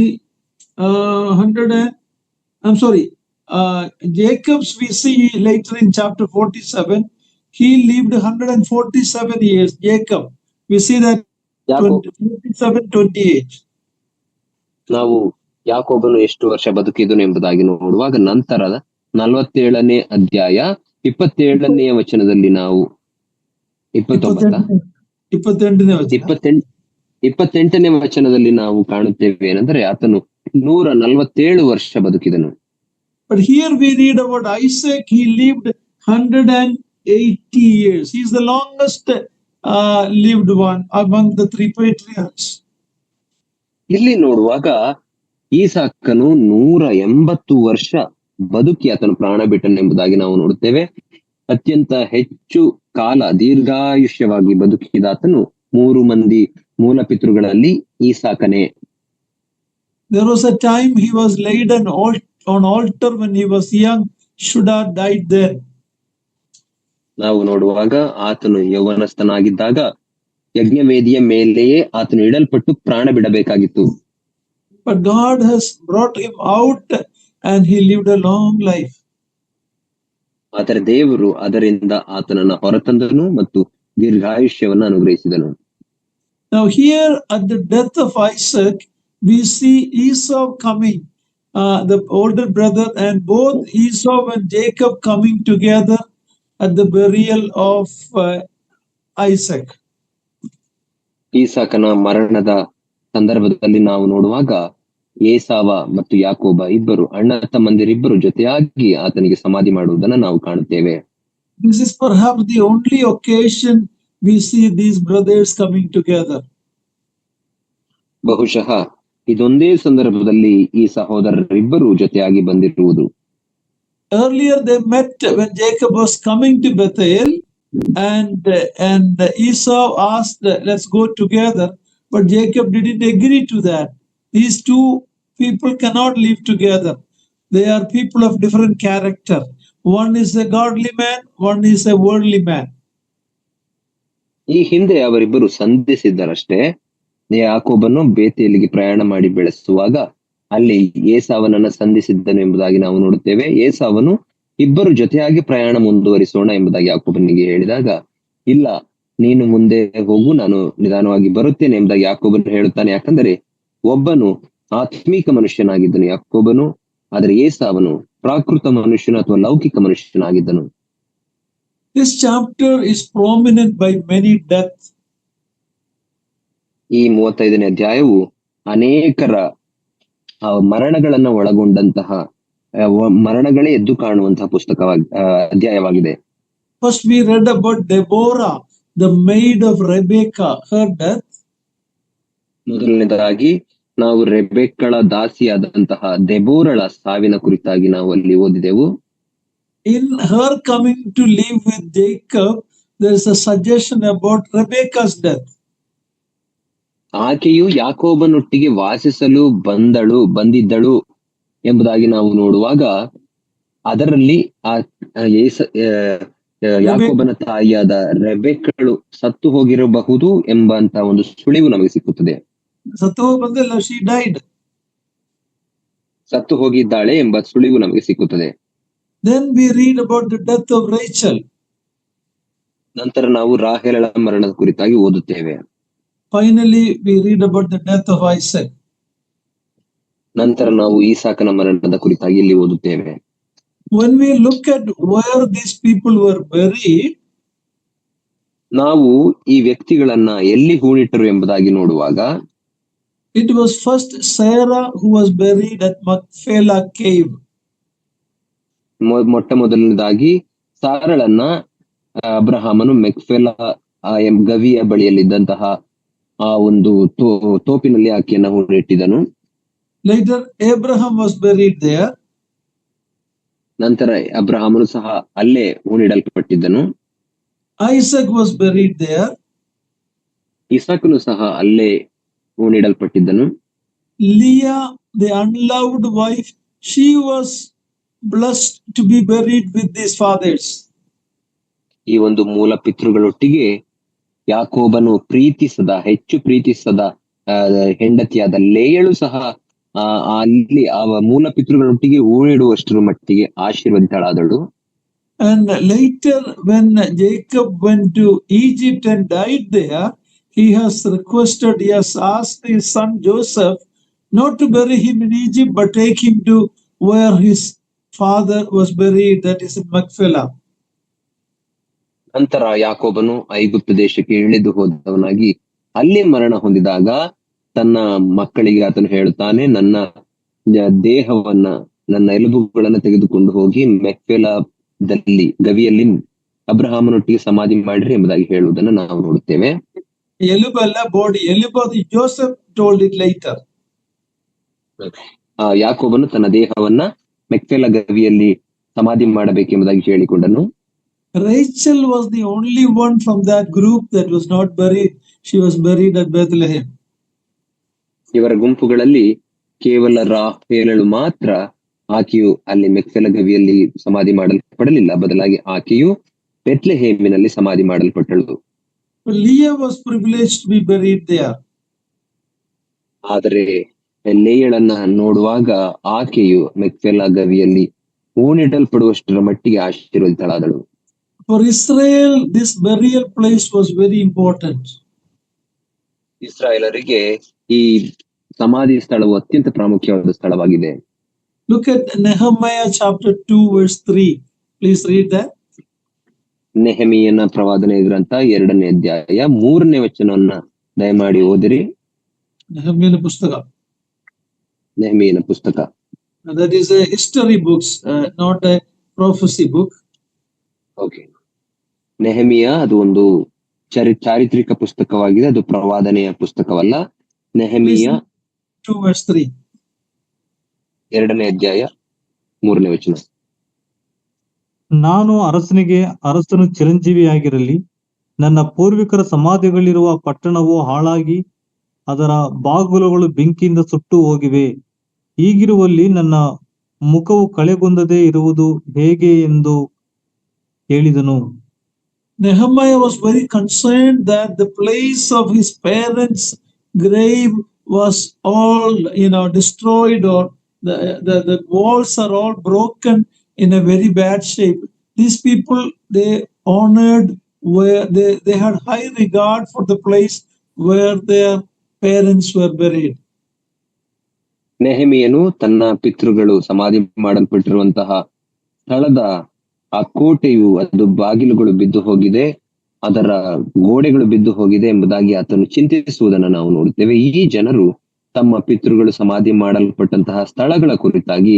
Jacob's we see later in chapter 47. He lived 147 years. Jacob, we see that 47-28. ನಾವು ಯಾಕೋಬನು ಎಷ್ಟು ವರ್ಷ ಬದುಕಿದನು ಎಂಬುದಾಗಿ ನೋಡುವಾಗ ನಂತರದ 47ನೇ ಅಧ್ಯಾಯ 27ನೇ ವಚನದಲ್ಲಿ ನಾವು 28ನೇ ವಚನದಲ್ಲಿ ನಾವು ಕಾಣುತ್ತೇವೆ ಏನಂದ್ರೆ ಆತನು 147 ವರ್ಷ ಬದುಕಿದನು. But here we read about Isaac. He lived 180 years. He is the longest lived one among the three patriarchs. ಇಲ್ಲಿ ನೋಡುವಾಗ ಈಸಾಕನು 180 ವರ್ಷ ಬದುಕಿ ಆತನು ಪ್ರಾಣ ಬಿಟ್ಟನೆಂಬುದಾಗಿ ನಾವು ನೋಡುತ್ತೇವೆ. ಅತ್ಯಂತ ಹೆಚ್ಚು ಕಾಲ ದೀರ್ಘಾಯುಷ್ಯವಾಗಿ ಬದುಕಿದಾತನು 3 ಮಂದಿ ಮೂಲ ಪಿತೃಗಳಲ್ಲಿ ಈಸಾಕನೇ. There was a time he was laid on altar when he was young, should have died there. ನಾವು ನೋಡುವಾಗ ಆತನು ಯೌವನಸ್ಥನಾಗಿದ್ದಾಗ ಯಜ್ಞವೇದಿಯ ಮೇಲೆಯೇ ಆತನು ಇಡಲ್ಪಟ್ಟು ಪ್ರಾಣ ಬಿಡಬೇಕಾಗಿತ್ತು. But God has brought him out and he lived a long life. ಆದರೆ ದೇವರು ಅದರಿಂದ ಆತನನ್ನ ಹೊರತಂದನು ಮತ್ತು ದೀರ್ಘಾಯುಷ್ಯವನ್ನು ಅನುಗ್ರಹಿಸಿದನು. Now here at the death of Isaac, we see Esau coming, the older brother, and both Esau and Jacob coming together at the burial of Isaac. ಈಸಾಕನ ಮರಣದ ಸಂದರ್ಭದಲ್ಲಿ ನಾವು ನೋಡುವಾಗ ಏಸಾವ ಮತ್ತು ಯಾಕೋಬ ಇಬ್ಬರು ಅಣ್ಣ ತಮ್ಮಂದಿರಿಬ್ಬರು ಜೊತೆಯಾಗಿ ಆತನಿಗೆ ಸಮಾಧಿ ಮಾಡುವುದನ್ನು ನಾವು ಕಾಣುತ್ತೇವೆ. This is perhaps the only occasion we see these brothers coming together. ಬಹುಶಃ ಇದೊಂದೇ ಸಂದರ್ಭದಲ್ಲಿ ಈ ಸಹೋದರರಿಬ್ಬರು ಜೊತೆಯಾಗಿ ಬಂದಿರುವುದು. Earlier they met when Jacob was coming to Bethel, and Esau asked, let's go together, but Jacob didn't agree to that. These two people cannot live together. They are people of different character. One is a godly man, one is a worldly man. ಈ ಹಿಂದೆ ಅವರಿಬ್ಬರು ಸಂಧಿಸಿದ್ದರಷ್ಟೇ. ಯಾಕೋಬನು ಬೇತೇಲಿಗೆ ಪ್ರಯಾಣ ಮಾಡಿ ಬೆಳೆಸುವಾಗ ಅಲ್ಲಿ ಏಸಾವನನ್ನ ಸಂಧಿಸಿದ್ದನು ಎಂಬುದಾಗಿ ನಾವು ನೋಡುತ್ತೇವೆ. ಏಸಾವನು ಇಬ್ಬರು ಜೊತೆಯಾಗಿ ಪ್ರಯಾಣ ಮುಂದುವರಿಸೋಣ ಎಂಬುದಾಗಿ ಯಾಕೋಬನಿಗೆ ಹೇಳಿದಾಗ, ಇಲ್ಲ ನೀನು ಮುಂದೆ ಹೋಗು, ನಾನು ನಿಧಾನವಾಗಿ ಬರುತ್ತೇನೆ ಎಂಬುದಾಗಿ ಯಾಕೋಬನು ಹೇಳುತ್ತಾನೆ. ಯಾಕಂದರೆ ಒಬ್ಬನು ಆತ್ಮೀಕ ಮನುಷ್ಯನಾಗಿದ್ದನು ಯಾಕೋಬನು, ಆದರೆ ಏಸಾವನು ಪ್ರಾಕೃತ ಮನುಷ್ಯನು ಅಥವಾ ಲೌಕಿಕ ಮನುಷ್ಯನಾಗಿದ್ದನು. This chapter is prominent by many deaths. ಈ 35ನೇ ಅಧ್ಯಾಯವು ಅನೇಕರ ಮರಣಗಳನ್ನ ಒಳಗೊಂಡಂತಹ ಮರಣಗಳೇ ಎದ್ದು ಕಾಣುವಂತಹ ಅಧ್ಯಾಯವಾಗಿದೆ. First we read about Deborah, the maid of Rebekah, her death. ಮೊದಲನೇದಾಗಿ ನಾವು ರೆಬೆಕ್ಕಳ ದಾಸಿಯಾದಂತಹ ದೆಬೋರಳ ಸಾವಿನ ಕುರಿತಾಗಿ ನಾವು ಅಲ್ಲಿ ಓದಿದೆವು. In her coming to live with Jacob, there is a suggestion about Rebekah's death. ಆಕೆಯು ಯಾಕೋಬನೊಟ್ಟಿಗೆ ವಾಸಿಸಲು ಬಂದಿದ್ದಳು ಎಂಬುದಾಗಿ ನಾವು ನೋಡುವಾಗ ಅದರಲ್ಲಿ ಯಾಕೋಬನ ತಾಯಿಯಾದ ರೆಬೆಕ್ಕಳು ಸತ್ತು ಹೋಗಿರಬಹುದು ಎಂಬಂತ ಒಂದು ಸುಳಿವು ನಮಗೆ ಸಿಕ್ಕುತ್ತದೆ. She died. ಸತ್ತು ಹೋಗಿದ್ದಾಳೆ ಎಂಬ ಸುಳಿವು ನಮಗೆ ಸಿಕ್ಕುತ್ತದೆ. Then we read about the death of Rachel. ನಂತರ ನಾವು ರಾಹೇಲಳ ಮರಣದ ಕುರಿತಾಗಿ ಓದುತ್ತೇವೆ. Finally we read about the death of Isaac. ನಂತರ ನಾವು ಈಸಾಕನ ಮರಣದ ಕುರಿತಾಗಿ ಇಲ್ಲಿ ಓದುತ್ತೇವೆ. When we look at where these people were buried, ನಾವು ಈ ವ್ಯಕ್ತಿಗಳನ್ನ ಎಲ್ಲಿ ಹೂಣಿಟ್ಟರು ಎಂಬುದಾಗಿ ನೋಡುವಾಗ it was first Sarah who was buried at Machpelah cave. ಮೊಟ್ಟ ಮೊದಲನೇದಾಗಿ ಸಾರಳನ್ನ ಅಬ್ರಹಾಮನು ಮೆಕ್ಫೆಲ ಗವಿಯ ಬಳಿಯಲ್ಲಿದ್ದಂತಹ ಆ ಒಂದು ತೋಪಿನಲ್ಲಿ ಆಕೆಯನ್ನ ಹೂಣಿಟ್ಟಿದನು. Later Abraham was buried there. ನಂತರ ಅಬ್ರಹಾಮನು ಸಹ ಅಲ್ಲೇ ಹೂಣಿಡಲ್ಪಟ್ಟಿದ್ದನು. Isaac was buried there. ಇಸಾಕನು ಸಹ ಅಲ್ಲೇ ಹೂಣಿಡಲ್ಪಟ್ಟಿದ್ದನು. Leah, the unloved wife, she was blessed to be buried with these fathers. ಈ ಒಂದು ಮೂಲ ಪಿತೃಗಳೊಟ್ಟಿಗೆ ಯಾಕೋಬನು ಹೆಚ್ಚು ಪ್ರೀತಿಸದ ಹೆಂಡತಿಯಾದ ಲೇಯಳು ಸಹ ಅಲ್ಲಿ ಮೂಲ ಪಿತೃಗಳೊಟ್ಟಿಗೆ ಹೂಣಿಡುವಷ್ಟರ ಮಟ್ಟಿಗೆ ಆಶೀರ್ವದಿತಳಾದಳು. And later when Jacob went to Egypt and died there, he has asked his son Joseph not to bury him in Egypt but take him to where his father was buried, that is in Machpelah. ನಂತರ ಯಾಕೋಬನು ಐಗುಪ್ತ ದೇಶಕ್ಕೆ ಇಳಿದು ಹೋದವನಾಗಿ ಅಲ್ಲಿ ಮರಣ ಹೊಂದಿದಾಗ ತನ್ನ ಮಕ್ಕಳಿಗೆ ಆತನು ಹೇಳುತ್ತಾನೆ, ನನ್ನ ದೇಹವನ್ನ, ನನ್ನ ಎಲುಬುಗಳನ್ನ ತೆಗೆದುಕೊಂಡು ಹೋಗಿ ಮೆಕ್ಫೆಲಾದಲ್ಲಿ ಗವಿಯಲ್ಲಿ ಅಬ್ರಹಾಮನೊಟ್ಟಿಗೆ ಸಮಾಧಿ ಮಾಡಿರಿ ಎಂಬುದಾಗಿ ಹೇಳುವುದನ್ನು ನಾವು ನೋಡುತ್ತೇವೆ. ಎಲುಬಲ್ಲ ಬಾಡಿ, ಎಲುಬು ಜೋಸೆಫ್ told it later. ಯಾಕೋಬನು ತನ್ನ ದೇಹವನ್ನ ಮೆಕ್ಫೆಲ ಗವಿಯಲ್ಲಿ ಸಮಾಧಿ ಮಾಡಬೇಕೆಂಬುದಾಗಿ ಹೇಳಿಕೊಂಡನು. Rachel was the only one from that group that was not buried. She was buried at Bethlehem. ಇವರ ಗುಂಪುಗಳಲ್ಲಿ ಕೇವಲ ರಾಹೇಲಳು ಮಾತ್ರ, ಆಕೆಯು ಅಲ್ಲಿ ಮೆಕ್ಫೆಲ ಗವಿಯಲ್ಲಿ ಸಮಾಧಿ ಮಾಡಲ್ಪಡಲಿಲ್ಲ, ಬದಲಾಗಿ ಆಕೆಯು ಬೆತ್ಲೆಹೇಮಿನಲ್ಲಿ ಸಮಾಧಿ ಮಾಡಲ್ಪಟ್ಟಳು. Leah was privileged to be buried there. ಆದರೆ ಲೇಯಳನ್ನ ನೋಡುವಾಗ ಆಕೆಯು ಮೆಕ್ಫೆಲ ಗವಿಯಲ್ಲಿ ಹೂಣಿಡಲ್ಪಡುವಷ್ಟರ ಮಟ್ಟಿಗೆ ಆಶೀರ್ವದಿತಳಾದಳು. For Israel, this burial place was very important. ಇಸ್ರಾಯೇಲರಿಗೆ ಈ ಸಮಾಧಿ ಸ್ಥಳವು ಅತ್ಯಂತ ಪ್ರಾಮುಖ್ಯವಾದ ಸ್ಥಳವಾಗಿದೆ. Look at Nehemiah chapter 2 verse 3. Please read that. ನೆಹೆಮೀಯನ ಪ್ರವಾದನೆ ಗ್ರಂಥ 2ನೇ ಅಧ್ಯಾಯ 3ನೇ ವಚನವನ್ನ ದಯಮಾಡಿ ಓದಿರಿ. Nehemiah ಪುಸ್ತಕ. ನೆಹೆಮೀಯನ ಪುಸ್ತಕ. That is a history books, not a prophecy book. Okay. Nehemiah ಅದು ಒಂದು ಚಾರಿತ್ರಿಕ ಪುಸ್ತಕವಾಗಿದೆ, ಅದು ಪ್ರವಾದನೆಯ ಪುಸ್ತಕವಲ್ಲ. ನೆಹೆಮೀಯ 2 verse 3. 2ನೇ ಅಧ್ಯಾಯ 3ನೇ ವಚನ. ನಾನು ಅರಸನು ಚಿರಂಜೀವಿಯಾಗಿರಲಿ, ನನ್ನ ಪೂರ್ವಿಕರ ಸಮಾಧಿಗಳಿರುವ ಪಟ್ಟಣವು ಹಾಳಾಗಿ ಅದರ ಬಾಗಿಲುಗಳು ಬೆಂಕಿಯಿಂದ ಸುಟ್ಟು ಹೋಗಿವೆ. ಹೀಗಿರುವಲ್ಲಿ ನನ್ನ ಮುಖವು ಕಳೆಗುಂದದೆ ಇರುವುದು ಹೇಗೆ ಎಂದು ಹೇಳಿದನು. Nehemiah was very concerned that the place of his parents' grave was all, destroyed, or the walls are all broken in a very bad shape. These people, they honored, where they had high regard for the place where their parents were buried. ನೆಹೆಮೀಯನು ತನ್ನ ಪಿತೃಗಳು ಸಮಾಧಿ ಮಾಡಲ್ಪಟ್ಟಿರುವಂತಹ ಸ್ಥಳದ ಆ ಕೋಟೆಯು ಅದು ಬಾಗಿಲುಗಳು ಬಿದ್ದು ಹೋಗಿದೆ, ಅದರ ಗೋಡೆಗಳು ಬಿದ್ದು ಹೋಗಿದೆ ಎಂಬುದಾಗಿ ಆತನು ಚಿಂತಿಸುವುದನ್ನು ನಾವು ನೋಡುತ್ತೇವೆ. ಈ ಜನರು ತಮ್ಮ ಪಿತೃಗಳು ಸಮಾಧಿ ಮಾಡಲ್ಪಟ್ಟಂತಹ ಸ್ಥಳಗಳ ಕುರಿತಾಗಿ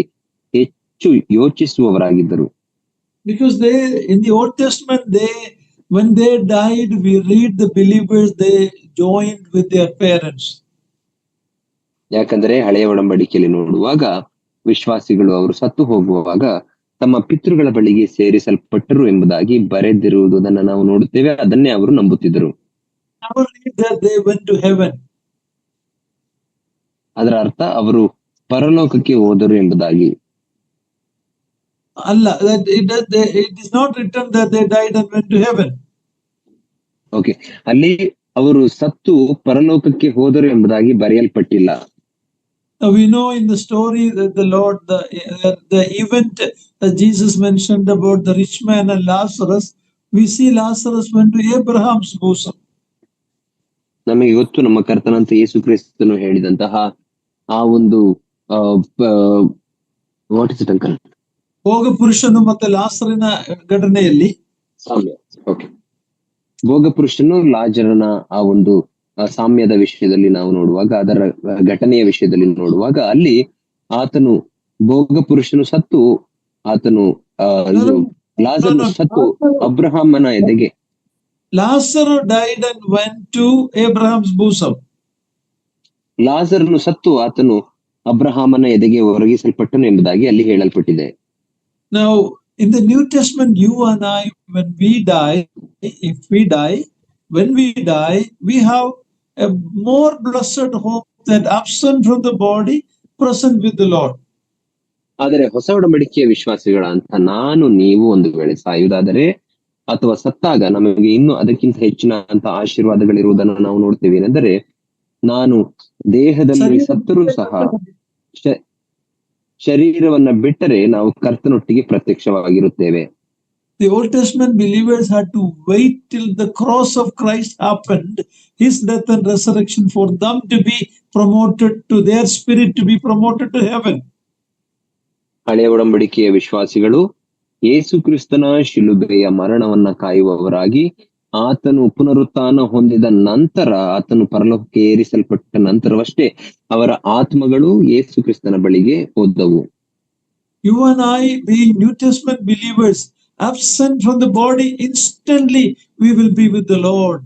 ಹೆಚ್ಚು ಯೋಚಿಸುವವರಾಗಿದ್ದರು. Because in the Old Testament, when they died, we read the believers, they joined with their parents. ಯಾಕಂದ್ರೆ ಹಳೆಯ ಒಡಂಬಡಿಕೆಯಲ್ಲಿ ನೋಡುವಾಗ ವಿಶ್ವಾಸಿಗಳು ಅವರು ಸತ್ತು ಹೋಗುವಾಗ ತಮ್ಮ ಪಿತೃಗಳ ಬಳಿಗೆ ಸೇರಿಸಲ್ಪಟ್ಟರು ಎಂಬುದಾಗಿ ಬರೆದಿರುವುದನ್ನು ನಾವು ನೋಡುತ್ತೇವೆ. ಅದನ್ನೇ ಅವರು ನಂಬುತ್ತಿದ್ದರು. Never read that they went to heaven. ಅದರ ಅರ್ಥ ಅವರು ಪರಲೋಕಕ್ಕೆ ಹೋದರು ಎಂಬುದಾಗಿ Allah, that it is not written that they died and went to heaven. Okay, ಅಲ್ಲಿ ಅವರು ಸತ್ತು ಪರಲೋಕಕ್ಕೆ ಹೋದರು ಎಂಬುದಾಗಿ ಬರೆಯಲ್ಪಟ್ಟಿಲ್ಲ. Now we know in the story that the Lord, the event that Jesus mentioned about the rich man and Lazarus, we see Lazarus went to Abraham's bosom. ನಮಗೆ ಗೊತ್ತು, ನಮ್ಮ ಕರ್ತನಂತ ಯೇಸು ಕ್ರಿಸ್ತನು ಹೇಳಿದಂತಹ ಆ ಒಂದು ವಾಟ್ ಇಸ್ ಇಟ್ ಅಂಕಲ್, ಭೋಗ ಪುರುಷನು ಮತ್ತೆ ಲಾಸರನ ಘಟನೆಯಲ್ಲಿ ಸಾಮ್ಯ. ಓಕೆ, ಭೋಗ ಪುರುಷನು ಲಾಜರನ ಆ ಒಂದು ಸಾಮ್ಯದ ವಿಷಯದಲ್ಲಿ ನಾವು ನೋಡುವಾಗ, ಅದರ ಘಟನೆಯ ವಿಷಯದಲ್ಲಿ ನೋಡುವಾಗ, ಅಲ್ಲಿ ಆತನು ಭೋಗ ಪುರುಷನು ಸತ್ತು ಆತನು ಲಾಜರನು ಸತ್ತು ಅಬ್ರಹಾಮನ ಎದೆಗೆ. Lazarus died and went to Abraham's bosom. ಲಾಜರನು ಸತ್ತು ಆತನು ಅಬ್ರಹಾಮನ ಎದೆಗೆ ಒರಗಿಸಲ್ಪಟ್ಟನು ಎಂಬುದಾಗಿ ಅಲ್ಲಿ ಹೇಳಲ್ಪಟ್ಟಿದೆ. Now in the New Testament, you and I, when we die, we have a more blessed hope that absent from the body, present with the Lord. ಆದರೆ ಹೊಸ ಒಡಂಬಡಿಕೆಯ ವಿಶ್ವಾಸಿಗಳ ಅಂತ ನಾನು ನೀವು ಒಂದು ವೇಳೆ ಸಾಯುವುದಾದರೆ ಅಥವಾ ಸತ್ತಾಗ ನಮಗೆ ಇನ್ನು ಅದಕ್ಕಿಂತ ಹೆಚ್ಚಿನ ಅಂತ ಆಶೀರ್ವಾದಗಳಿರುವುದನ್ನು ನಾವು ನೋಡ್ತೇವೆ. ಏನೆಂದರೆ, ನಾನು ದೇಹದಲ್ಲಿ ಸತ್ತರೂ ಸಹ ಶರೀರವನ್ನ ಬಿಟ್ಟರೆ ನಾವು ಕರ್ತನೊಟ್ಟಿಗೆ ಪ್ರತ್ಯಕ್ಷವಾಗಿರುತ್ತೇವೆ. The Old Testament believers had to wait till the cross of Christ happened, his death and resurrection, for them to be promoted, to their spirit to be promoted to heaven. ಹಳೆಯ ಒಡಂಬಡಿಕೆಯ ವಿಶ್ವಾಸಿಗಳು ಯೇಸು ಕ್ರಿಸ್ತನ ಶಿಲುಬೆಯ ಮರಣವನ್ನ ಕಾಯುವವರಾಗಿ, ಆತನು ಪುನರುತ್ಥಾನ ಹೊಂದಿದ ನಂತರ, ಆತನು ಪರಲೋಕಕ್ಕೆ ಏರಿಸಲ್ಪಟ್ಟ ನಂತರವಷ್ಟೇ ಅವರ ಆತ್ಮಗಳು ಯೇಸು ಕ್ರಿಸ್ತನ ಬಳಿಗೆ ಹೋದವು. You and I, being New Testament believers, absent from the body, instantly we will be with the Lord.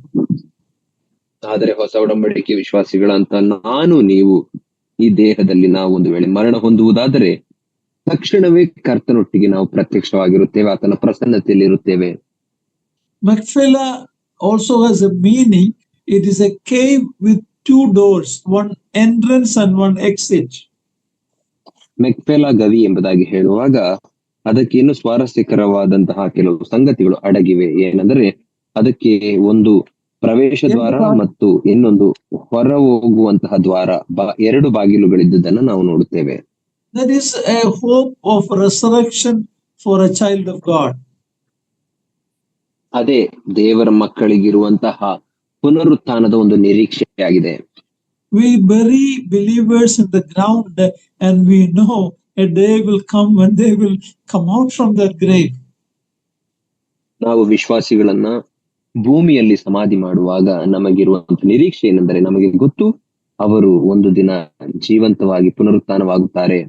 ಆದರೆ ಹೊಸ ಒಡಂಬಡಿಕೆ ವಿಶ್ವಾಸಿಗಳಂತ ನಾನು ನೀವು ಈ ದೇಹದಲ್ಲಿ ನಾವು ಒಂದು ವೇಳೆ ಮರಣ ಹೊಂದುವುದಾದರೆ ತಕ್ಷಣವೇ ಕರ್ತನೊಟ್ಟಿಗೆ ನಾವು ಪ್ರತ್ಯಕ್ಷವಾಗಿರುತ್ತೇವೆ, ಆತನ ಪ್ರಸನ್ನತೆಯಲ್ಲಿ ಇರುತ್ತೇವೆ. Machpelah also has a meaning. It is a cave with two doors, one entrance and one exit. ಮೆಕ್ಪೆಲಾ ಗವಿ ಎಂಬುದಾಗಿ ಹೇಳುವಾಗ ಅದಕ್ಕೆ ಇನ್ನು ಸ್ವಾರಸ್ಯಕರವಾದಂತಹ ಕೆಲವು ಸಂಗತಿಗಳು ಅಡಗಿವೆ. ಏನೆಂದರೆ, ಅದಕ್ಕೆ ಒಂದು ಪ್ರವೇಶ ದ್ವಾರ ಮತ್ತು ಇನ್ನೊಂದು ಹೊರ ಹೋಗುವಂತಹ ದ್ವಾರ, ಎರಡು ಬಾಗಿಲುಗಳಿದ್ದುದನ್ನು ನಾವು ನೋಡುತ್ತೇವೆ. That is a hope of resurrection for a child of God. ಅದೇ ದೇವರ ಮಕ್ಕಳಿಗಿರುವಂತಹ ಪುನರುತ್ಥಾನದ ಒಂದು ನಿರೀಕ್ಷೆಯಾಗಿದೆ. We bury believers in the ground and we know a day will come when they will come out from that grave. ನಾವು ವಿಶ್ವಾಸಿಗಳನ್ನ ಭೂಮಿಯಲ್ಲಿ ಸಮಾಧಿ ಮಾಡುವಾಗ ನಮಗಿರುವಂತಹ ನಿರೀಕ್ಷೆ ಏನೆಂದರೆ, ನಮಗೆ ಗೊತ್ತು ಅವರು ಒಂದು ದಿನ ಜೀವಂತವಾಗಿ ಪುನರುತ್ಥಾನವಾಗುತ್ತಾರೆ.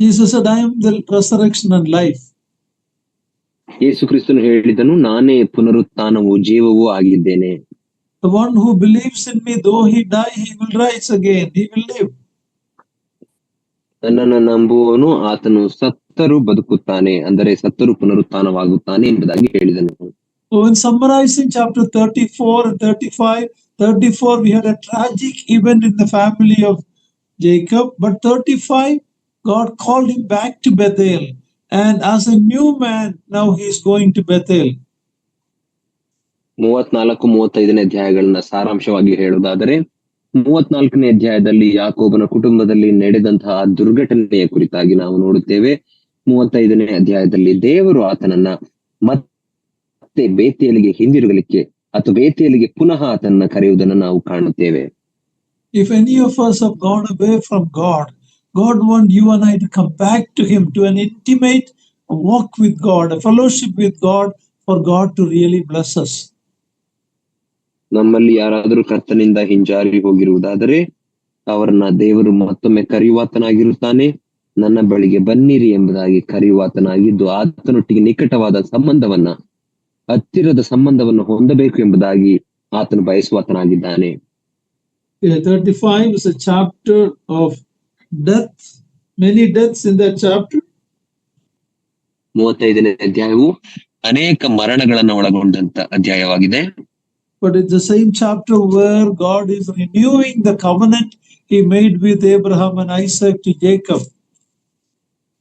Jesus said, I am the resurrection and life. ಯೇಸು ಕ್ರಿಸ್ತನು ಹೇಳಿದನು, ನಾನೇ ಪುನರುತ್ಥಾನವೂ ಜೀವವೂ ಆಗಿದ್ದೇನೆ. The one who believes in me, though he die, he will rise again. He will live. ನನ್ನನ್ನು ನಂಬುವವನು ಆತನು ಸತ್ತರೂ ಬದುಕುತ್ತಾನೆ, ಅಂದರೆ ಸತ್ತರೂ ಪುನರುತ್ಥಾನವಾಗುತ್ತಾನೆ ಎಂಬುದಾಗಿ ಹೇಳಿದನು. So in summarizing chapter 34 and 35, 34 we had a tragic event in the family of Jacob, but 35 God called him back to Bethel, and as a new man now he is going to Bethel. 34-35 ಅಧ್ಯಾಯಗಳನ್ನ ಸಾರಾಂಶವಾಗಿ ಹೇಳುವುದಾದರೆ, 34ನೇ ಅಧ್ಯಾಯದಲ್ಲಿ ಯಾಕೋಬನ ಕುಟುಂಬದಲ್ಲಿ ನಡೆದಂತಹ ದುರ್ಘಟನೆಯ ಕುರಿತಾಗಿ ನಾವು ನೋಡುತ್ತೇವೆ. 35ನೇ ಅಧ್ಯಾಯದಲ್ಲಿ ದೇವರು ಆತನನ್ನ ಮತ್ತೆ ಬೇತೇಲಿಗೆ ಹಿಂದಿರುಗಲಿಕ್ಕೆ ಅಥವಾ ಬೇತೇಲಿಗೆ ಪುನಃ ಆತನನ್ನ ಕರೆಯುವುದನ್ನು ನಾವು ಕಾಣುತ್ತೇವೆ. If any of us have gone away from God, God wants you and I to come back to Him, to an intimate walk with God, a fellowship with God, for God to really bless us. ನಮ್ಮಲ್ಲಿ ಯಾರಾದರೂ ಕರ್ತನಿಂದ ಹಿಂಜಾರಿ ಹೋಗಿರುವುದಾದರೆ ಅವರನ್ನ ದೇವರು ಮತ್ತೊಮ್ಮೆ ಕರೆಯುವಾತನಾಗಿರುತ್ತಾನೆ. ನನ್ನ ಬಳಿಗೆ ಬನ್ನಿರಿ ಎಂಬುದಾಗಿ ಕರೆಯುವಾತನಾಗಿದ್ದು ಆತನೊಟ್ಟಿಗೆ ನಿಕಟವಾದ ಸಂಬಂಧವನ್ನ, ಹತ್ತಿರದ ಸಂಬಂಧವನ್ನು ಹೊಂದಬೇಕು ಎಂಬುದಾಗಿ ಆತನು ಬಯಸುವಾತನಾಗಿದ್ದಾನೆ. 35 is a chapter of death, many deaths in that chapter. 35ನೇ ಅಧ್ಯಾಯವು ಅನೇಕ ಮರಣಗಳನ್ನು ಒಳಗೊಂಡಂತ ಅಧ್ಯಾಯವಾಗಿದೆ. But it's the same chapter where God is renewing the covenant He made with Abraham and Isaac to Jacob.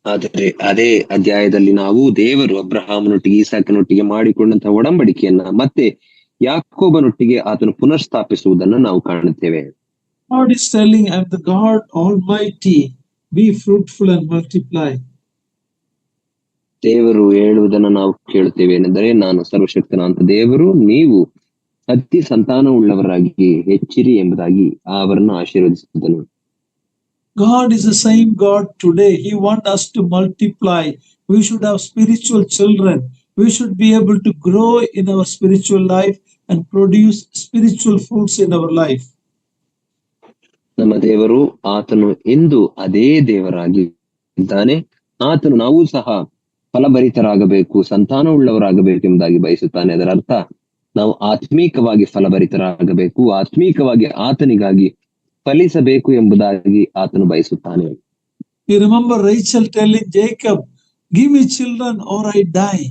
ಆದರೆ ಅದೇ ಅಧ್ಯಾಯದಲ್ಲಿ ನಾವು ದೇವರು ಅಬ್ರಹಾಮನೊಟ್ಟಿಗೆ ಈಸಾಕನೊಟ್ಟಿಗೆ ಮಾಡಿಕೊಂಡಂತಹ ಒಡಂಬಡಿಕೆಯನ್ನ ಮತ್ತೆ ಯಾಕೋಬನೊಟ್ಟಿಗೆ ಆತನು ಪುನರ್ಸ್ಥಾಪಿಸುವುದನ್ನು ನಾವು ಕಾಣುತ್ತೇವೆ. God is telling, I am the God Almighty, be fruitful and multiply. ದೇವರು ಹೇಳುವುದನ್ನು ನಾವು ಕೇಳುತ್ತೇವೆ ಏನೆಂದರೆ, ನಾನು ಸರ್ವಶಕ್ತನಾದ ದೇವರು, ನೀವು ಅತಿ ಸಂತಾನವುಳ್ಳವರಾಗಿ ಹೆಚ್ಚಿರಿ ಎಂಬುದಾಗಿ ಅವರನ್ನು ಆಶೀರ್ವದಿಸಿದನು. God is the same God today. He wants us to multiply. We should have spiritual children. We should be able to grow in our spiritual life and produce spiritual fruits in our life. ನಮ್ಮ ದೇವರು ಆತನು ಎಂದು ಅದೇ ದೇವರಾಗಿ ಇದ್ದಾನೆ. ಆತನು ನಾವು ಸಹ ಫಲಭರಿತರಾಗಬೇಕು, ಸಂತಾನವುಳ್ಳವರಾಗಬೇಕು ಎಂಬುದಾಗಿ ಬಯಸುತ್ತಾನೆ. ಅದರ ಅರ್ಥ ನಾವು ಆತ್ಮೀಕವಾಗಿ ಫಲಭರಿತರಾಗಬೇಕು, ಆತ್ಮೀಕವಾಗಿ ಆತನಿಗಾಗಿ ಫಲಿಸಬೇಕು ಎಂಬುದಾಗಿ ಆತನು ಬಯಸುತ್ತಾನೆ. You remember Rachel telling Jacob, give me children or I die.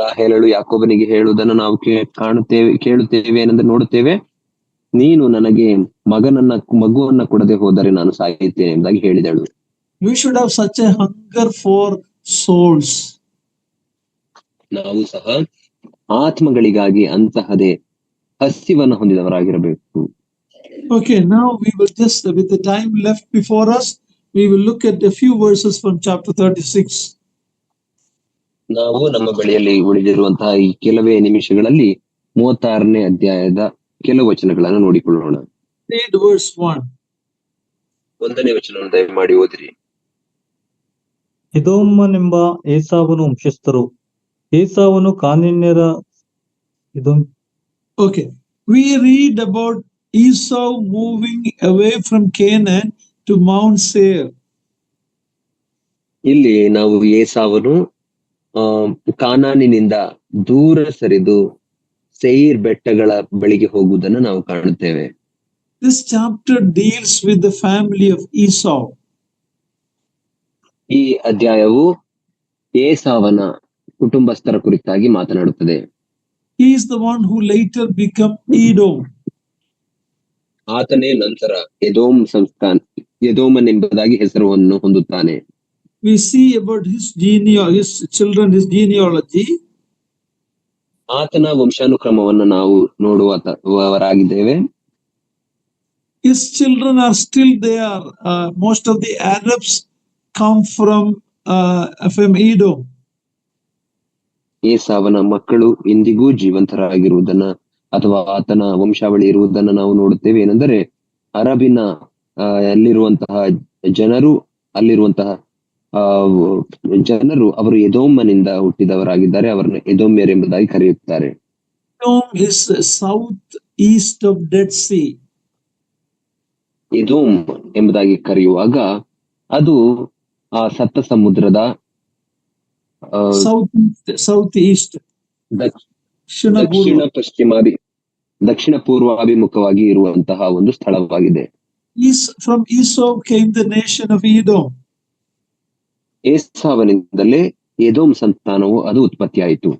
ರಾಹೇಲಳು ಯಾಕೋಬನಿಗೆ ಹೇಳುವುದನ್ನು ನಾವು ಕೇಳುತ್ತೇವೆ ಏನೆಂದ್ರೆ ನೋಡುತ್ತೇವೆ, ನೀನು ನನಗೆ ಮಗುವನ್ನ ಕೊಡದೆ ಹೋದರೆ ನಾನು ಸಾಯುತ್ತೇನೆ ಎಂಬುದಾಗಿ ಹೇಳಿದಳು. We should have such a hunger for souls. ನಾವು ಸಹ ಆತ್ಮಗಳಿಗಾಗಿ ಅಂತಹದೇ ಹಸಿವನ್ನು ಹೊಂದಿದವರಾಗಿರಬೇಕು. Okay, now we will just, with the time left before us, we will look at a few verses from chapter 36. ನಾವು ನಮ್ಮ ಬಳಿಯಲ್ಲಿ ಉಳಿದಿರುವಂತಹ ಈ ಕೆಲವೇ ನಿಮಿಷಗಳಲ್ಲಿ 36ನೇ ಅಧ್ಯಾಯದ ಕೆಲವು ವಚನಗಳನ್ನು ನೋಡಿಕೊಳ್ಳೋಣ. Read verse 1. 1ನೇ ವಚನವನ್ನು ದಯಮಾಡಿ ಓದಿರಿ. ಎದೋಮನೆಂಬ ಏಸಾವನು ವಂಶಸ್ಥರು. ಏಸಾವನು ಕಾನಾನ್ಯರ Okay, we read about Esau moving away from Canaan to Mount Seir. ಇಲ್ಲಿ ನಾವು ಏಸಾವನು ಕಾನಾನಿನಿಂದ ದೂರ ಸರಿದು ಸೇಯಿರ್ ಬೆಟ್ಟಗಳ ಬಳಿಗೆ ಹೋಗುವುದನ್ನು ನಾವು ಕಾಣುತ್ತೇವೆ. This chapter deals with the family of Esau. ಈ ಅಧ್ಯಾಯವು ಏಸಾವನ ಕುಟುಂಬಸ್ಥರ ಕುರಿತಾಗಿ ಮಾತನಾಡುತ್ತದೆ. He is the one who later became Edom. ಆತನೇ ನಂತರ ಎದೋಮನ್ ಎಂಬುದಾಗಿ ಹೆಸರನ್ನು ಹೊಂದುತ್ತಾನೆ. We see about his children, his genealogy. ಆತನ ವಂಶಾನುಕ್ರಮವನ್ನು ನಾವು ನೋಡುವವರಾಗಿದ್ದೇವೆ. His children are still there. Most of the Arabs come from Edom. ಏಸಾವನ ಮಕ್ಕಳು ಇಂದಿಗೂ ಜೀವಂತರಾಗಿರುವುದನ್ನ ಅಥವಾ ಆತನ ವಂಶಾವಳಿ ಇರುವುದನ್ನು ನಾವು ನೋಡುತ್ತೇವೆ. ಏನೆಂದರೆ ಅರಬಿನ ಅಲ್ಲಿರುವಂತಹ ಜನರು ಅವರು ಎದೋಮನಿಂದ ಹುಟ್ಟಿದವರಾಗಿದ್ದಾರೆ. ಅವರನ್ನು ಎದೋಮ್ಯರು ಎಂಬುದಾಗಿ ಕರೆಯುತ್ತಾರೆ. Edom is south east of Dead Sea. Edom ಎಂಬುದಾಗಿ ಕರೆಯುವಾಗ ಅದು ಆ ಸಪ್ತ ಸಮುದ್ರದ southeast ದಕ್ಷಿಣ ಪೂರ್ವಾಭಿಮುಖವಾಗಿ ಇರುವಂತಹ ಒಂದು ಸ್ಥಳವಾಗಿದೆ. From Esau came the nation of Edom. ಏಸಾವನಿಂದಲೇ ಎದೋಮ್ ಸಂತಾನವು ಅದು ಉತ್ಪತ್ತಿಯಾಯಿತು.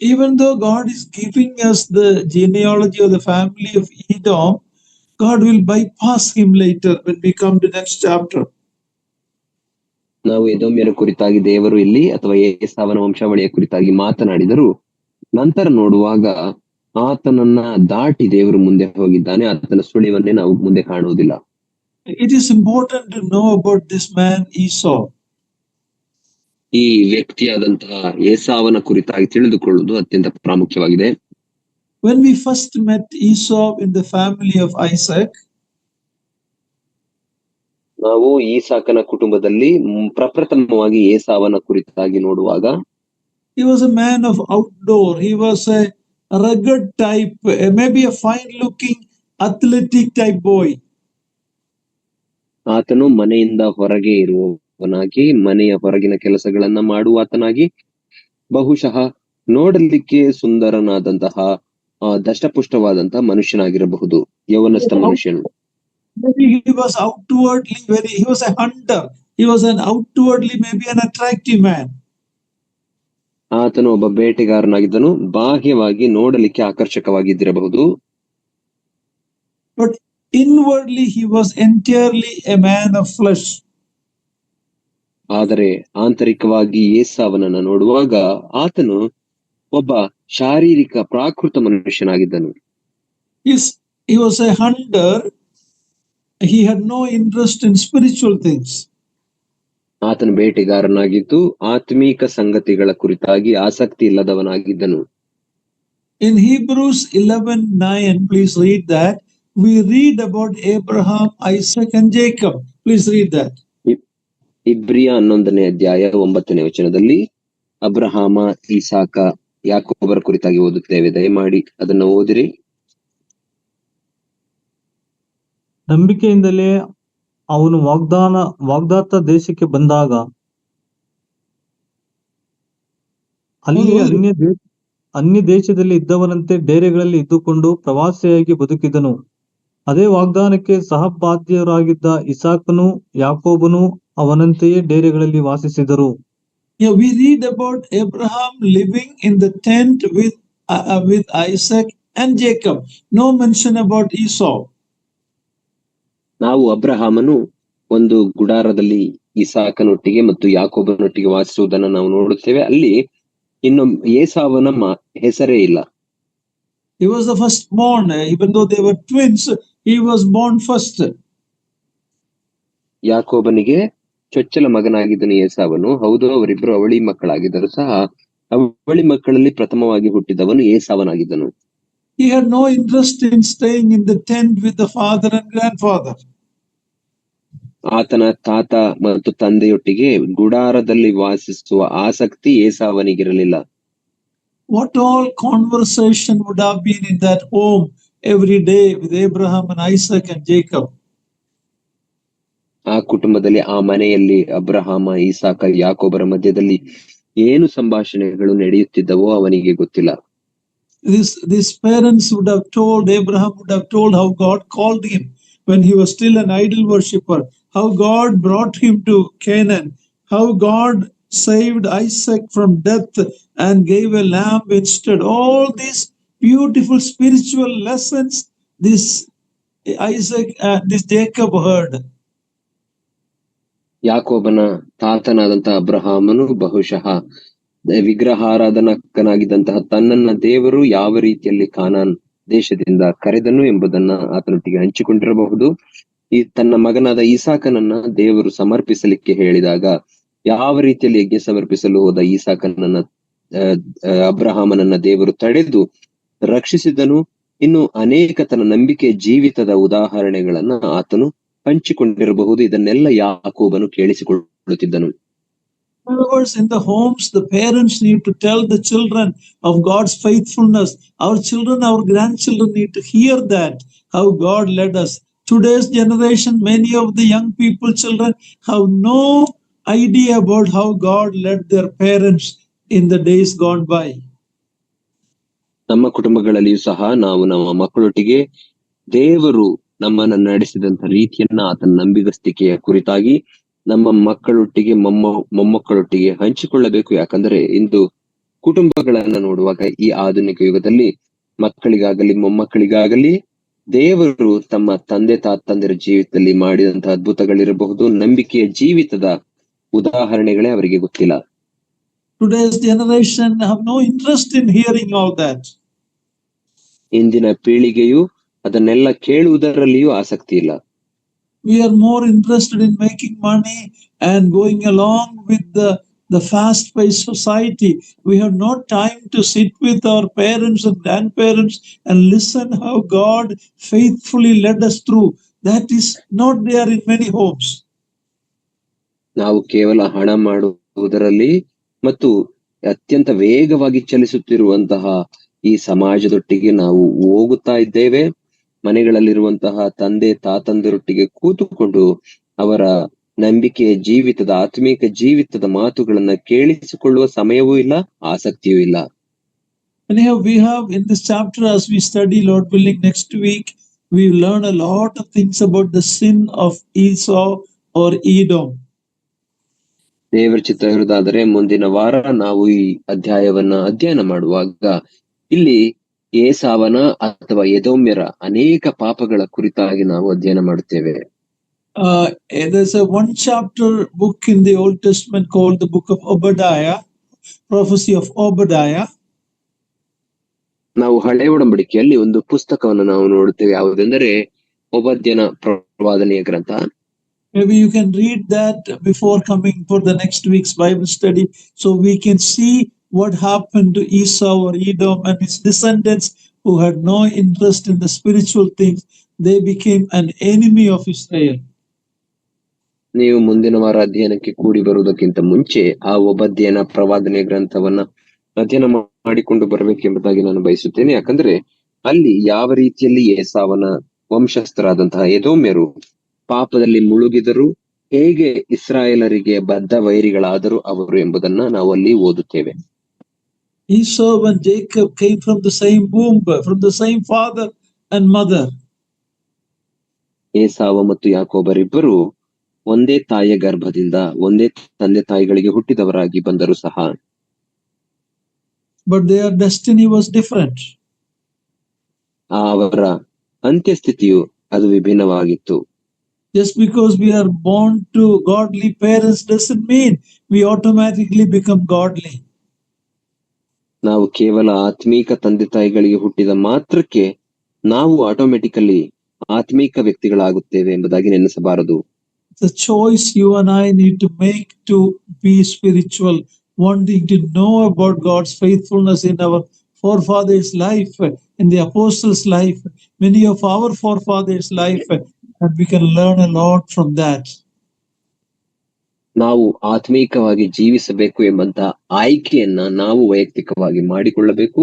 Even though God is giving us the genealogy of the family of Edom, God will bypass him later when we come to next chapter. ನಾವು ಎದೋಮ್ಯರ ಕುರಿತಾಗಿ ದೇವರು ಇಲ್ಲಿ ಅಥವಾ ಏಸಾವನ ವಂಶಾವಳಿಯ ಕುರಿತಾಗಿ ಮಾತನಾಡಿದರು, ನಂತರ ನೋಡುವಾಗ ಆತನನ್ನ ದಾಟಿ ದೇವರು ಮುಂದೆ ಹೋಗಿದ್ದಾನೆ. ಆತನ ಸುಳಿವನ್ನೇ ನಾವು ಮುಂದೆ ಕಾಣುವುದಿಲ್ಲ. It is important to know about this man Esau. ಈ ವ್ಯಕ್ತಿಯಾದಂತಹ ಏಸಾವನ ಕುರಿತಾಗಿ ತಿಳಿದುಕೊಳ್ಳುವುದು ಅತ್ಯಂತ ಪ್ರಾಮುಖ್ಯವಾಗಿದೆ. when we first met Esau in the family of Isaac, ನಾವು ಈಸಾಕನ ಕುಟುಂಬದಲ್ಲಿ ಪ್ರಪ್ರಥಮವಾಗಿ ಏಸಾವನ ಕುರಿತಾಗಿ ನೋಡುವಾಗ he was a man of outdoor. He was a rugged type, maybe a fine-looking, athletic type boy. ಆತನು ಮನೆಯಿಂದ ಹೊರಗೆ ಇರುವವನಾಗಿ, ಮನೆಯ ಹೊರಗಿನ ಕೆಲಸಗಳನ್ನ ಮಾಡುವಾತನಾಗಿ, ಬಹುಶಃ ನೋಡಲಿಕ್ಕೆ ಸುಂದರನಾದಂತಹ ದಷ್ಟಪುಷ್ಟವಾದಂತಹ ಮನುಷ್ಯನಾಗಿರಬಹುದು, ಯೌವನಸ್ಥ ಮನುಷ್ಯನು. Maybe he was outwardly he was a hunter. He was an outwardly maybe an attractive man. ಆತನು ಒಬ್ಬ ಬೇಟೆಗಾರನಾಗಿದ್ದನು, ಬಾಹ್ಯವಾಗಿ ನೋಡಲಿಕ್ಕೆ ಆಕರ್ಷಕವಾಗಿದ್ದಿರಬಹುದು. But inwardly he was entirely a man of flesh. ಆದರೆ ಆಂತರಿಕವಾಗಿ ಏಸಾವನನ್ನ ನೋಡುವಾಗ ಆತನು ಒಬ್ಬ ಶಾರೀರಿಕ ಪ್ರಾಕೃತ ಮನುಷ್ಯನಾಗಿದ್ದನು. He was a hunter. He had no interest in spiritual things. ಆತನು ಬೇಟೆಗಾರನಾಗಿದ್ದು ಆತ್ಮೀಕ ಸಂಗತಿಗಳ ಕುರಿತಾಗಿ ಆಸಕ್ತಿ ಇಲ್ಲದವನಾಗಿದ್ದನು. In Hebrews 11:9, please read that. We read about Abraham, Isaac and Jacob. Please read that. ಇಬ್ರಿಯ 11ನೇ ಅಧ್ಯಾಯ 9ನೇ ವಚನದಲ್ಲಿ ಅಬ್ರಹಾಮ, ಇಸಾಕ, ಯಾಕೋಬರ ಕುರಿತಾಗಿ ಓದುತ್ತೇವೆ. ದಯಮಾಡಿ ಅದನ್ನು ಓದಿರಿ. ನಂಬಿಕೆಯಿಂದಲೇ ಅವನು ವಾಗ್ದಾತ ದೇಶಕ್ಕೆ ಬಂದಾಗ ಅಲ್ಲಿ ಅನ್ಯ ದೇಶದಲ್ಲಿ ಇದ್ದವನಂತೆ ಡೇರೆಗಳಲ್ಲಿ ಇದ್ದುಕೊಂಡು ಪ್ರವಾಸಿಯಾಗಿ ಬದುಕಿದನು. ಅದೇ ವಾಗ್ದಾನಕ್ಕೆ ಸಹಬಾಧ್ಯರಾಗಿದ್ದ ಇಸಾಕನು ಯಾಕೋಬನು ಅವನಂತೆಯೇ ಡೇರೆಗಳಲ್ಲಿ ವಾಸಿಸಿದರು. Yeah, we read about Abraham living in the tent with Isaac and Jacob. No mention about Esau. ನಾವು ಅಬ್ರಹಾಮನು ಒಂದು ಗುಡಾರದಲ್ಲಿ ಇಸಾಕನೊಟ್ಟಿಗೆ ಮತ್ತು ಯಾಕೋಬನೊಟ್ಟಿಗೆ ವಾಸಿಸುವುದನ್ನು ನಾವು ನೋಡುತ್ತೇವೆ. ಅಲ್ಲಿ ಇನ್ನು ಏಸಾವನ ಹೆಸರೇ ಇಲ್ಲ. He was the first born, even though they were twins, he was born first. ಯಾಕೋಬನಿಗೆ ಚೊಚ್ಚಲ ಮಗನಾಗಿದ್ದನು ಏಸಾವನು. ಹೌದು, ಅವರಿಬ್ರು ಅವಳಿ ಮಕ್ಕಳಾಗಿದ್ದರು ಸಹ. ಅವಳಿ ಮಕ್ಕಳಲ್ಲಿ ಪ್ರಥಮವಾಗಿ ಹುಟ್ಟಿದವನು ಏಸಾವನಾಗಿದ್ದನು. He had no interest in staying in the tent with the father and grandfather. ಆತನ ತಾತ ಮತ್ತು ತಂದೆಯೊಟ್ಟಿಗೆ ಗುಡಾರದಲ್ಲಿ ವಾಸಿಸುವ ಆಸಕ್ತಿ ಏಸಾವನಿಗಿರಲಿಲ್ಲ. What all conversation would have been in that home every day with Abraham and Isaac and Jacob. ಆ ಕುಟುಂಬದಲ್ಲಿ, ಆ ಮನೆಯಲ್ಲಿ ಅಬ್ರಹಾಮ, ಇಸಾಕ, ಯಾಕೋಬರ ಮಧ್ಯದಲ್ಲಿ ಏನು ಸಂಭಾಷಣೆಗಳು ನಡೆಯುತ್ತಿದ್ದವೋ ಅವನಿಗೆ ಗೊತ್ತಿಲ್ಲ. These parents would have told, Abraham would have told how God called him when he was still an idol worshipper, how God brought him to Canaan, how God saved Isaac from death and gave a lamb instead. All these beautiful spiritual lessons this Jacob heard. ಯಾಕೋಬನ ತಾತನಾದಂತಹ ಅಬ್ರಹಾಮನು ಬಹುಶಃ ವಿಗ್ರಹಾರಾಧನಕನಾಗಿದ್ದಂತಹ ತನ್ನನ್ನ ದೇವರು ಯಾವ ರೀತಿಯಲ್ಲಿ ಕಾನಾನ್ ದೇಶದಿಂದ ಕರೆದನು ಎಂಬುದನ್ನ ಆತನೊಟ್ಟಿಗೆ ಹಂಚಿಕೊಂಡಿರಬಹುದು. ಈ ತನ್ನ ಮಗನಾದ ಇಸಾಕನನ್ನ ದೇವರು ಸಮರ್ಪಿಸಲಿಕ್ಕೆ ಹೇಳಿದಾಗ ಯಾವ ರೀತಿಯಲ್ಲಿ ಯಜ್ಞ ಸಮರ್ಪಿಸಲು ಹೋದ ಇಸಾಕನನ್ನ ಅಬ್ರಹಾಮನನ್ನ ದೇವರು ತಡೆದು ರಕ್ಷಿಸಿದನು. ಇನ್ನು ಅನೇಕ ತನ್ನ ನಂಬಿಕೆ ಜೀವಿತದ ಉದಾಹರಣೆಗಳನ್ನ ಆತನು ಹಂಚಿಕೊಂಡಿರಬಹುದು. ಇದನ್ನೆಲ್ಲ ಯಾಕೋಬನು ಕೇಳಿಸಿಕೊಳ್ಳುತ್ತಿದ್ದನು. In other words, in the homes, the parents need to tell the children of God's faithfulness. Our children, our grandchildren need to hear that, how God led us. Today's generation, many of the young people, children, have no idea about how God led their parents in the days gone by. ನಮ್ಮ ಕುಟುಂಬಗಳಲ್ಲಿಯೂ ಸಹ ನಾವು ನಮ್ಮ ಮಕ್ಕಳೊಟ್ಟಿಗೆ ದೇವರು ನಮ್ಮನ್ನು ನಡೆಸಿದಂತ ರೀತಿಯನ್ನ, ಆತನ ನಂಬಿಗಸ್ತಿಕೆಯ ಕುರಿತಾಗಿ ನಮ್ಮ ಮಕ್ಕಳೊಟ್ಟಿಗೆ ಮೊಮ್ಮಕ್ಕಳೊಟ್ಟಿಗೆ ಹಂಚಿಕೊಳ್ಳಬೇಕು. ಯಾಕಂದ್ರೆ ಇಂದು ಕುಟುಂಬಗಳನ್ನ ನೋಡುವಾಗ ಈ ಆಧುನಿಕ ಯುಗದಲ್ಲಿ ಮಕ್ಕಳಿಗಾಗಲಿ ಮೊಮ್ಮಕ್ಕಳಿಗಾಗಲಿ ದೇವರು ತಮ್ಮ ತಂದೆ ತಾತಂದಿರ ಜೀವಿತದಲ್ಲಿ ಮಾಡಿದಂತಹ ಅದ್ಭುತಗಳಿರಬಹುದು, ನಂಬಿಕೆಯ ಜೀವಿತದ ಉದಾಹರಣೆಗಳೇ ಅವರಿಗೆ ಗೊತ್ತಿಲ್ಲ. Today's generation have no interest in hearing all that. ಇಂದಿನ ಪೀಳಿಗೆಯು ಅದನ್ನೆಲ್ಲ ಕೇಳುವುದರಲ್ಲಿಯೂ ಆಸಕ್ತಿ ಇಲ್ಲ. We are more interested in making money and going along with the the fast-paced society. We have no time to sit with our parents and grandparents and listen how God faithfully led us through. That is not there in many homes. ನಾವು ಕೇವಲ ಹಣ ಮಾಡುವುದರಲ್ಲಿ ಮತ್ತು ಅತ್ಯಂತ ವೇಗವಾಗಿ ಚಲಿಸುತ್ತಿರುವಂತಹ ಈ ಸಮಾಜದೊಟ್ಟಿಗೆ ನಾವು ಹೋಗುತ್ತಾ ಇದ್ದೇವೆ. ಮನೆಗಳಲ್ಲಿರುವಂತಹ ತಂದೆ ತಾತಂದಿರೊಟ್ಟಿಗೆ ಕೂತುಕೊಂಡು ಅವರ ನಂಬಿಕೆಯ ಜೀವಿತದ ಆತ್ಮೀಕ ಜೀವಿತದ ಮಾತುಗಳನ್ನ ಕೇಳಿಸಿಕೊಳ್ಳುವ ಸಮಯವೂ ಇಲ್ಲ, ಆಸಕ್ತಿಯೂ ಇಲ್ಲ. Anyhow, we have in this chapter, as we study, Lord willing, next week, we learn a lot of things about the sin of Esau or Edom. ದೇವರ ಚಿತ್ತ ಇರುವುದಾದರೆ ಮುಂದಿನ ವಾರ ನಾವು ಈ ಅಧ್ಯಾಯವನ್ನ ಅಧ್ಯಯನ ಮಾಡುವಾಗ ಇಲ್ಲಿ ಏಸಾವನ ಅಥವಾ ಎದೋಮ್ಯರ ಅನೇಕ ಪಾಪಗಳ ಕುರಿತಾಗಿ ನಾವು ಅಧ್ಯಯನ ಮಾಡುತ್ತೇವೆ. There's a one chapter book in the Old Testament called the book of Obadiah, prophecy of Obadiah. ನಾವು ಹಳೆ ಒಡಂಬಡಿಕೆಯಲ್ಲಿ ಒಂದು ಪುಸ್ತಕವನ್ನು ನಾವು ನೋಡುತ್ತೇವೆ, ಯಾವುದೆಂದರೆ ಓಬದ್ಯನ ಪ್ರವಾದನೆಯ ಗ್ರಂಥ. Maybe you can read that before coming for the next week's Bible study, so we can see what happened to Esau or Edom and his descendants who had no interest in the spiritual things. They became an enemy of Israel. ನೀವು ಮುಂದಿನ ವಾರ ಅಧ್ಯಯನಕ್ಕೆ ಕೂಡಿ ಬರುವುದಕ್ಕಿಂತ ಮುಂಚೆ ಆ ಓಬದ್ಯನ ಪ್ರವಾದನೆಯ ಗ್ರಂಥವನ್ನ ಅಧ್ಯಯನ ಮಾಡಿಕೊಂಡು ಬರಬೇಕೆಂಬುದಾಗಿ ನಾನು ಬಯಸುತ್ತೇನೆ. ಯಾಕಂದ್ರೆ ಅಲ್ಲಿ ಯಾವ ರೀತಿಯಲ್ಲಿ ಏಸಾವನ ವಂಶಸ್ಥರಾದಂತಹ ಎದೋಮ್ಯರು ಪಾಪದಲ್ಲಿ ಮುಳುಗಿದರು, ಹೇಗೆ ಇಸ್ರಾಯೇಲರಿಗೆ ಬದ್ಧ ವೈರಿಗಳಾದರು ಅವರು ಎಂಬುದನ್ನ ನಾವು ಅಲ್ಲಿ ಓದುತ್ತೇವೆ. Esau and Jacob came from the same womb, from the same father and mother. ಏಸಾವ ಮತ್ತು ಯಾಕೋಬರಿಬ್ಬರು ಒಂದೇ ತಾಯಿಯ ಗರ್ಭದಿಂದ ಒಂದೇ ತಂದೆ ತಾಯಿಗಳಿಗೆ ಹುಟ್ಟಿದವರಾಗಿ ಬಂದರು ಸಹ. But their destiny was different. ಅವರ ಅಂತ್ಯಸ್ಥಿತಿಯು ಅದು ವಿಭಿನ್ನವಾಗಿತ್ತು. Just because we are born to godly parents doesn't mean we automatically become godly. ನಾವು ಕೇವಲ ಆತ್ಮೀಕ ತಂದೆ ತಾಯಿಗಳಿಗೆ ಹುಟ್ಟಿದ ಮಾತ್ರಕ್ಕೆ ನಾವು ಆಟೋಮೆಟಿಕಲಿ ಆತ್ಮೀಕ ವ್ಯಕ್ತಿಗಳಾಗುತ್ತೇವೆ ಎಂಬುದಾಗಿ ನೆನೆಸಬಾರದು. The choice you and I need to make to be spiritual, wanting to know about God's faithfulness in our forefathers' life, in the apostles' life, many of our forefathers' life, and we can learn a lot from that. ನಾವು ಆತ್ಮೀಕವಾಗಿ ಜೀವಿಸಬೇಕು ಎಂಬಂತ ಆಯ್ಕೆಯನ್ನ ನಾವು ವೈಯಕ್ತಿಕವಾಗಿ ಮಾಡಿಕೊಳ್ಳಬೇಕು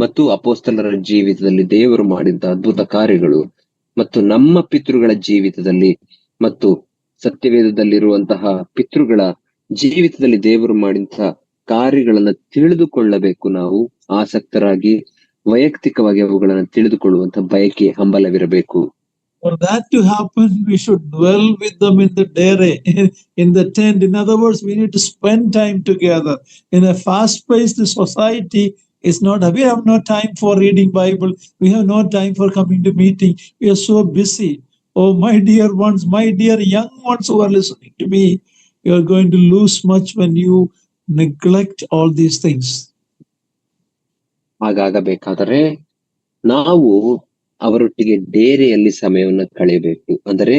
ಮತ್ತು ಅಪೋಸ್ತಲರ ಜೀವಿತದಲ್ಲಿ ದೇವರು ಮಾಡಿದ ಅದ್ಭುತ ಕಾರ್ಯಗಳು ಮತ್ತು ನಮ್ಮ ಪಿತೃಗಳ ಜೀವಿತದಲ್ಲಿ ಮತ್ತು ಸತ್ಯವೇದದಲ್ಲಿರುವಂತಹ ಪಿತೃಗಳ ಜೀವಿತದಲ್ಲಿ ದೇವರು ಮಾಡಿದಂತಹ ಕಾರ್ಯಗಳನ್ನ ತಿಳಿದುಕೊಳ್ಳಬೇಕು. ನಾವು ಆಸಕ್ತರಾಗಿ ವೈಯಕ್ತಿಕವಾಗಿ ಅವುಗಳನ್ನ ತಿಳಿದುಕೊಳ್ಳುವಂತ ಬಯಕೆ ಹಂಬಲವಿರಬೇಕು. For that to happen, we should dwell with them in the dere, in the tent. In other words, we need to spend time together. In a fast-paced society, we have no time for reading Bible. We have no time for coming to meeting. We are so busy. Oh, my dear ones, my dear young ones who are listening to me, you are going to lose much when you neglect all these things. ಹಾಗಾಗಬೇಕಾದರೆ ನಾವು ಅವರೊಟ್ಟಿಗೆ ಡೇರೆಯಲ್ಲಿ ಸಮಯವನ್ನು ಕಳೆಯಬೇಕು. ಅಂದರೆ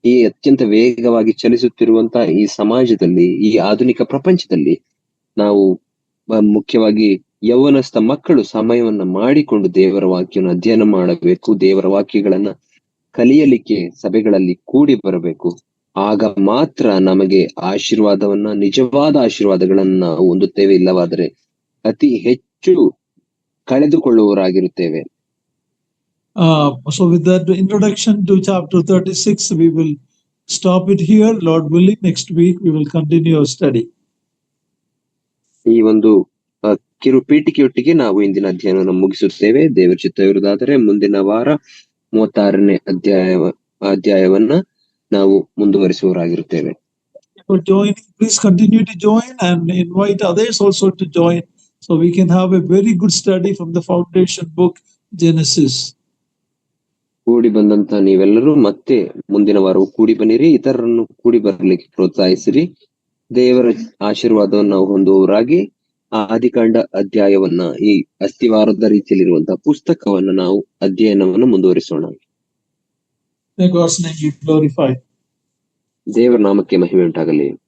ಈ ಅತ್ಯಂತ ವೇಗವಾಗಿ ಚಲಿಸುತ್ತಿರುವಂತಹ ಈ ಸಮಾಜದಲ್ಲಿ, ಈ ಆಧುನಿಕ ಪ್ರಪಂಚದಲ್ಲಿ ನಾವು ಮುಖ್ಯವಾಗಿ ಯೌವನಸ್ಥ ಮಕ್ಕಳು ಸಮಯವನ್ನ ಮಾಡಿಕೊಂಡು ದೇವರ ವಾಕ್ಯವನ್ನು ಅಧ್ಯಯನ ಮಾಡಬೇಕು. ದೇವರ ವಾಕ್ಯಗಳನ್ನ ಕಲಿಯಲಿಕ್ಕೆ ಸಭೆಗಳಲ್ಲಿ ಕೂಡಿ ಬರಬೇಕು. ಆಗ ಮಾತ್ರ ನಮಗೆ ಆಶೀರ್ವಾದವನ್ನ, ನಿಜವಾದ ಆಶೀರ್ವಾದಗಳನ್ನ ನಾವು ಹೊಂದುತ್ತೇವೆ. ಇಲ್ಲವಾದರೆ ಅತಿ ಹೆಚ್ಚು ಕಳೆದುಕೊಳ್ಳುವವರಾಗಿರುತ್ತೇವೆ. So with that introduction to chapter 36, we will stop it here. Lord willing, next week we will continue our study. ಈ ಒಂದು ಕಿರು ಪೀಠಿಕೆಯೊಟ್ಟಿಗೆ ನಾವು ಇಂದಿನ ಅಧ್ಯಯನವನ್ನು ಮುಗಿಸುತ್ತೇವೆ. ದೇವರ ಚಿತ್ತ ಇರುವುದಾದರೆ ಮುಂದಿನ ವಾರ 36ನೇ ಅಧ್ಯಾಯವನ್ನ ನಾವು ಮುಂದುವರಿಸುವವರಾಗಿರುತ್ತೇವೆ. Please continue to join and invite others also to join, so we can have a very good study from the foundation book Genesis. ಕೂಡಿ ಬಂದಂತ ನೀವೆಲ್ಲರೂ ಮತ್ತೆ ಮುಂದಿನ ವಾರವು ಕೂಡಿ ಬನ್ನಿರಿ, ಇತರರನ್ನು ಕೂಡಿ ಬರಲಿಕ್ಕೆ ಪ್ರೋತ್ಸಾಹಿಸಿರಿ. ದೇವರ ಆಶೀರ್ವಾದವನ್ನು ನಾವು ಹೊಂದುವವರಾಗಿ ಆದಿಕಾಂಡ ಅಧ್ಯಾಯವನ್ನ, ಈ ಅಸ್ಥಿವಾರದ ರೀತಿಯಲ್ಲಿರುವಂತಹ ಪುಸ್ತಕವನ್ನ ನಾವು ಅಧ್ಯಯನವನ್ನು ಮುಂದುವರಿಸೋಣ. May God's name be glorified. ದೇವರ ನಾಮಕ್ಕೆ ಮಹಿಮೆ ಉಂಟಾಗಲಿ.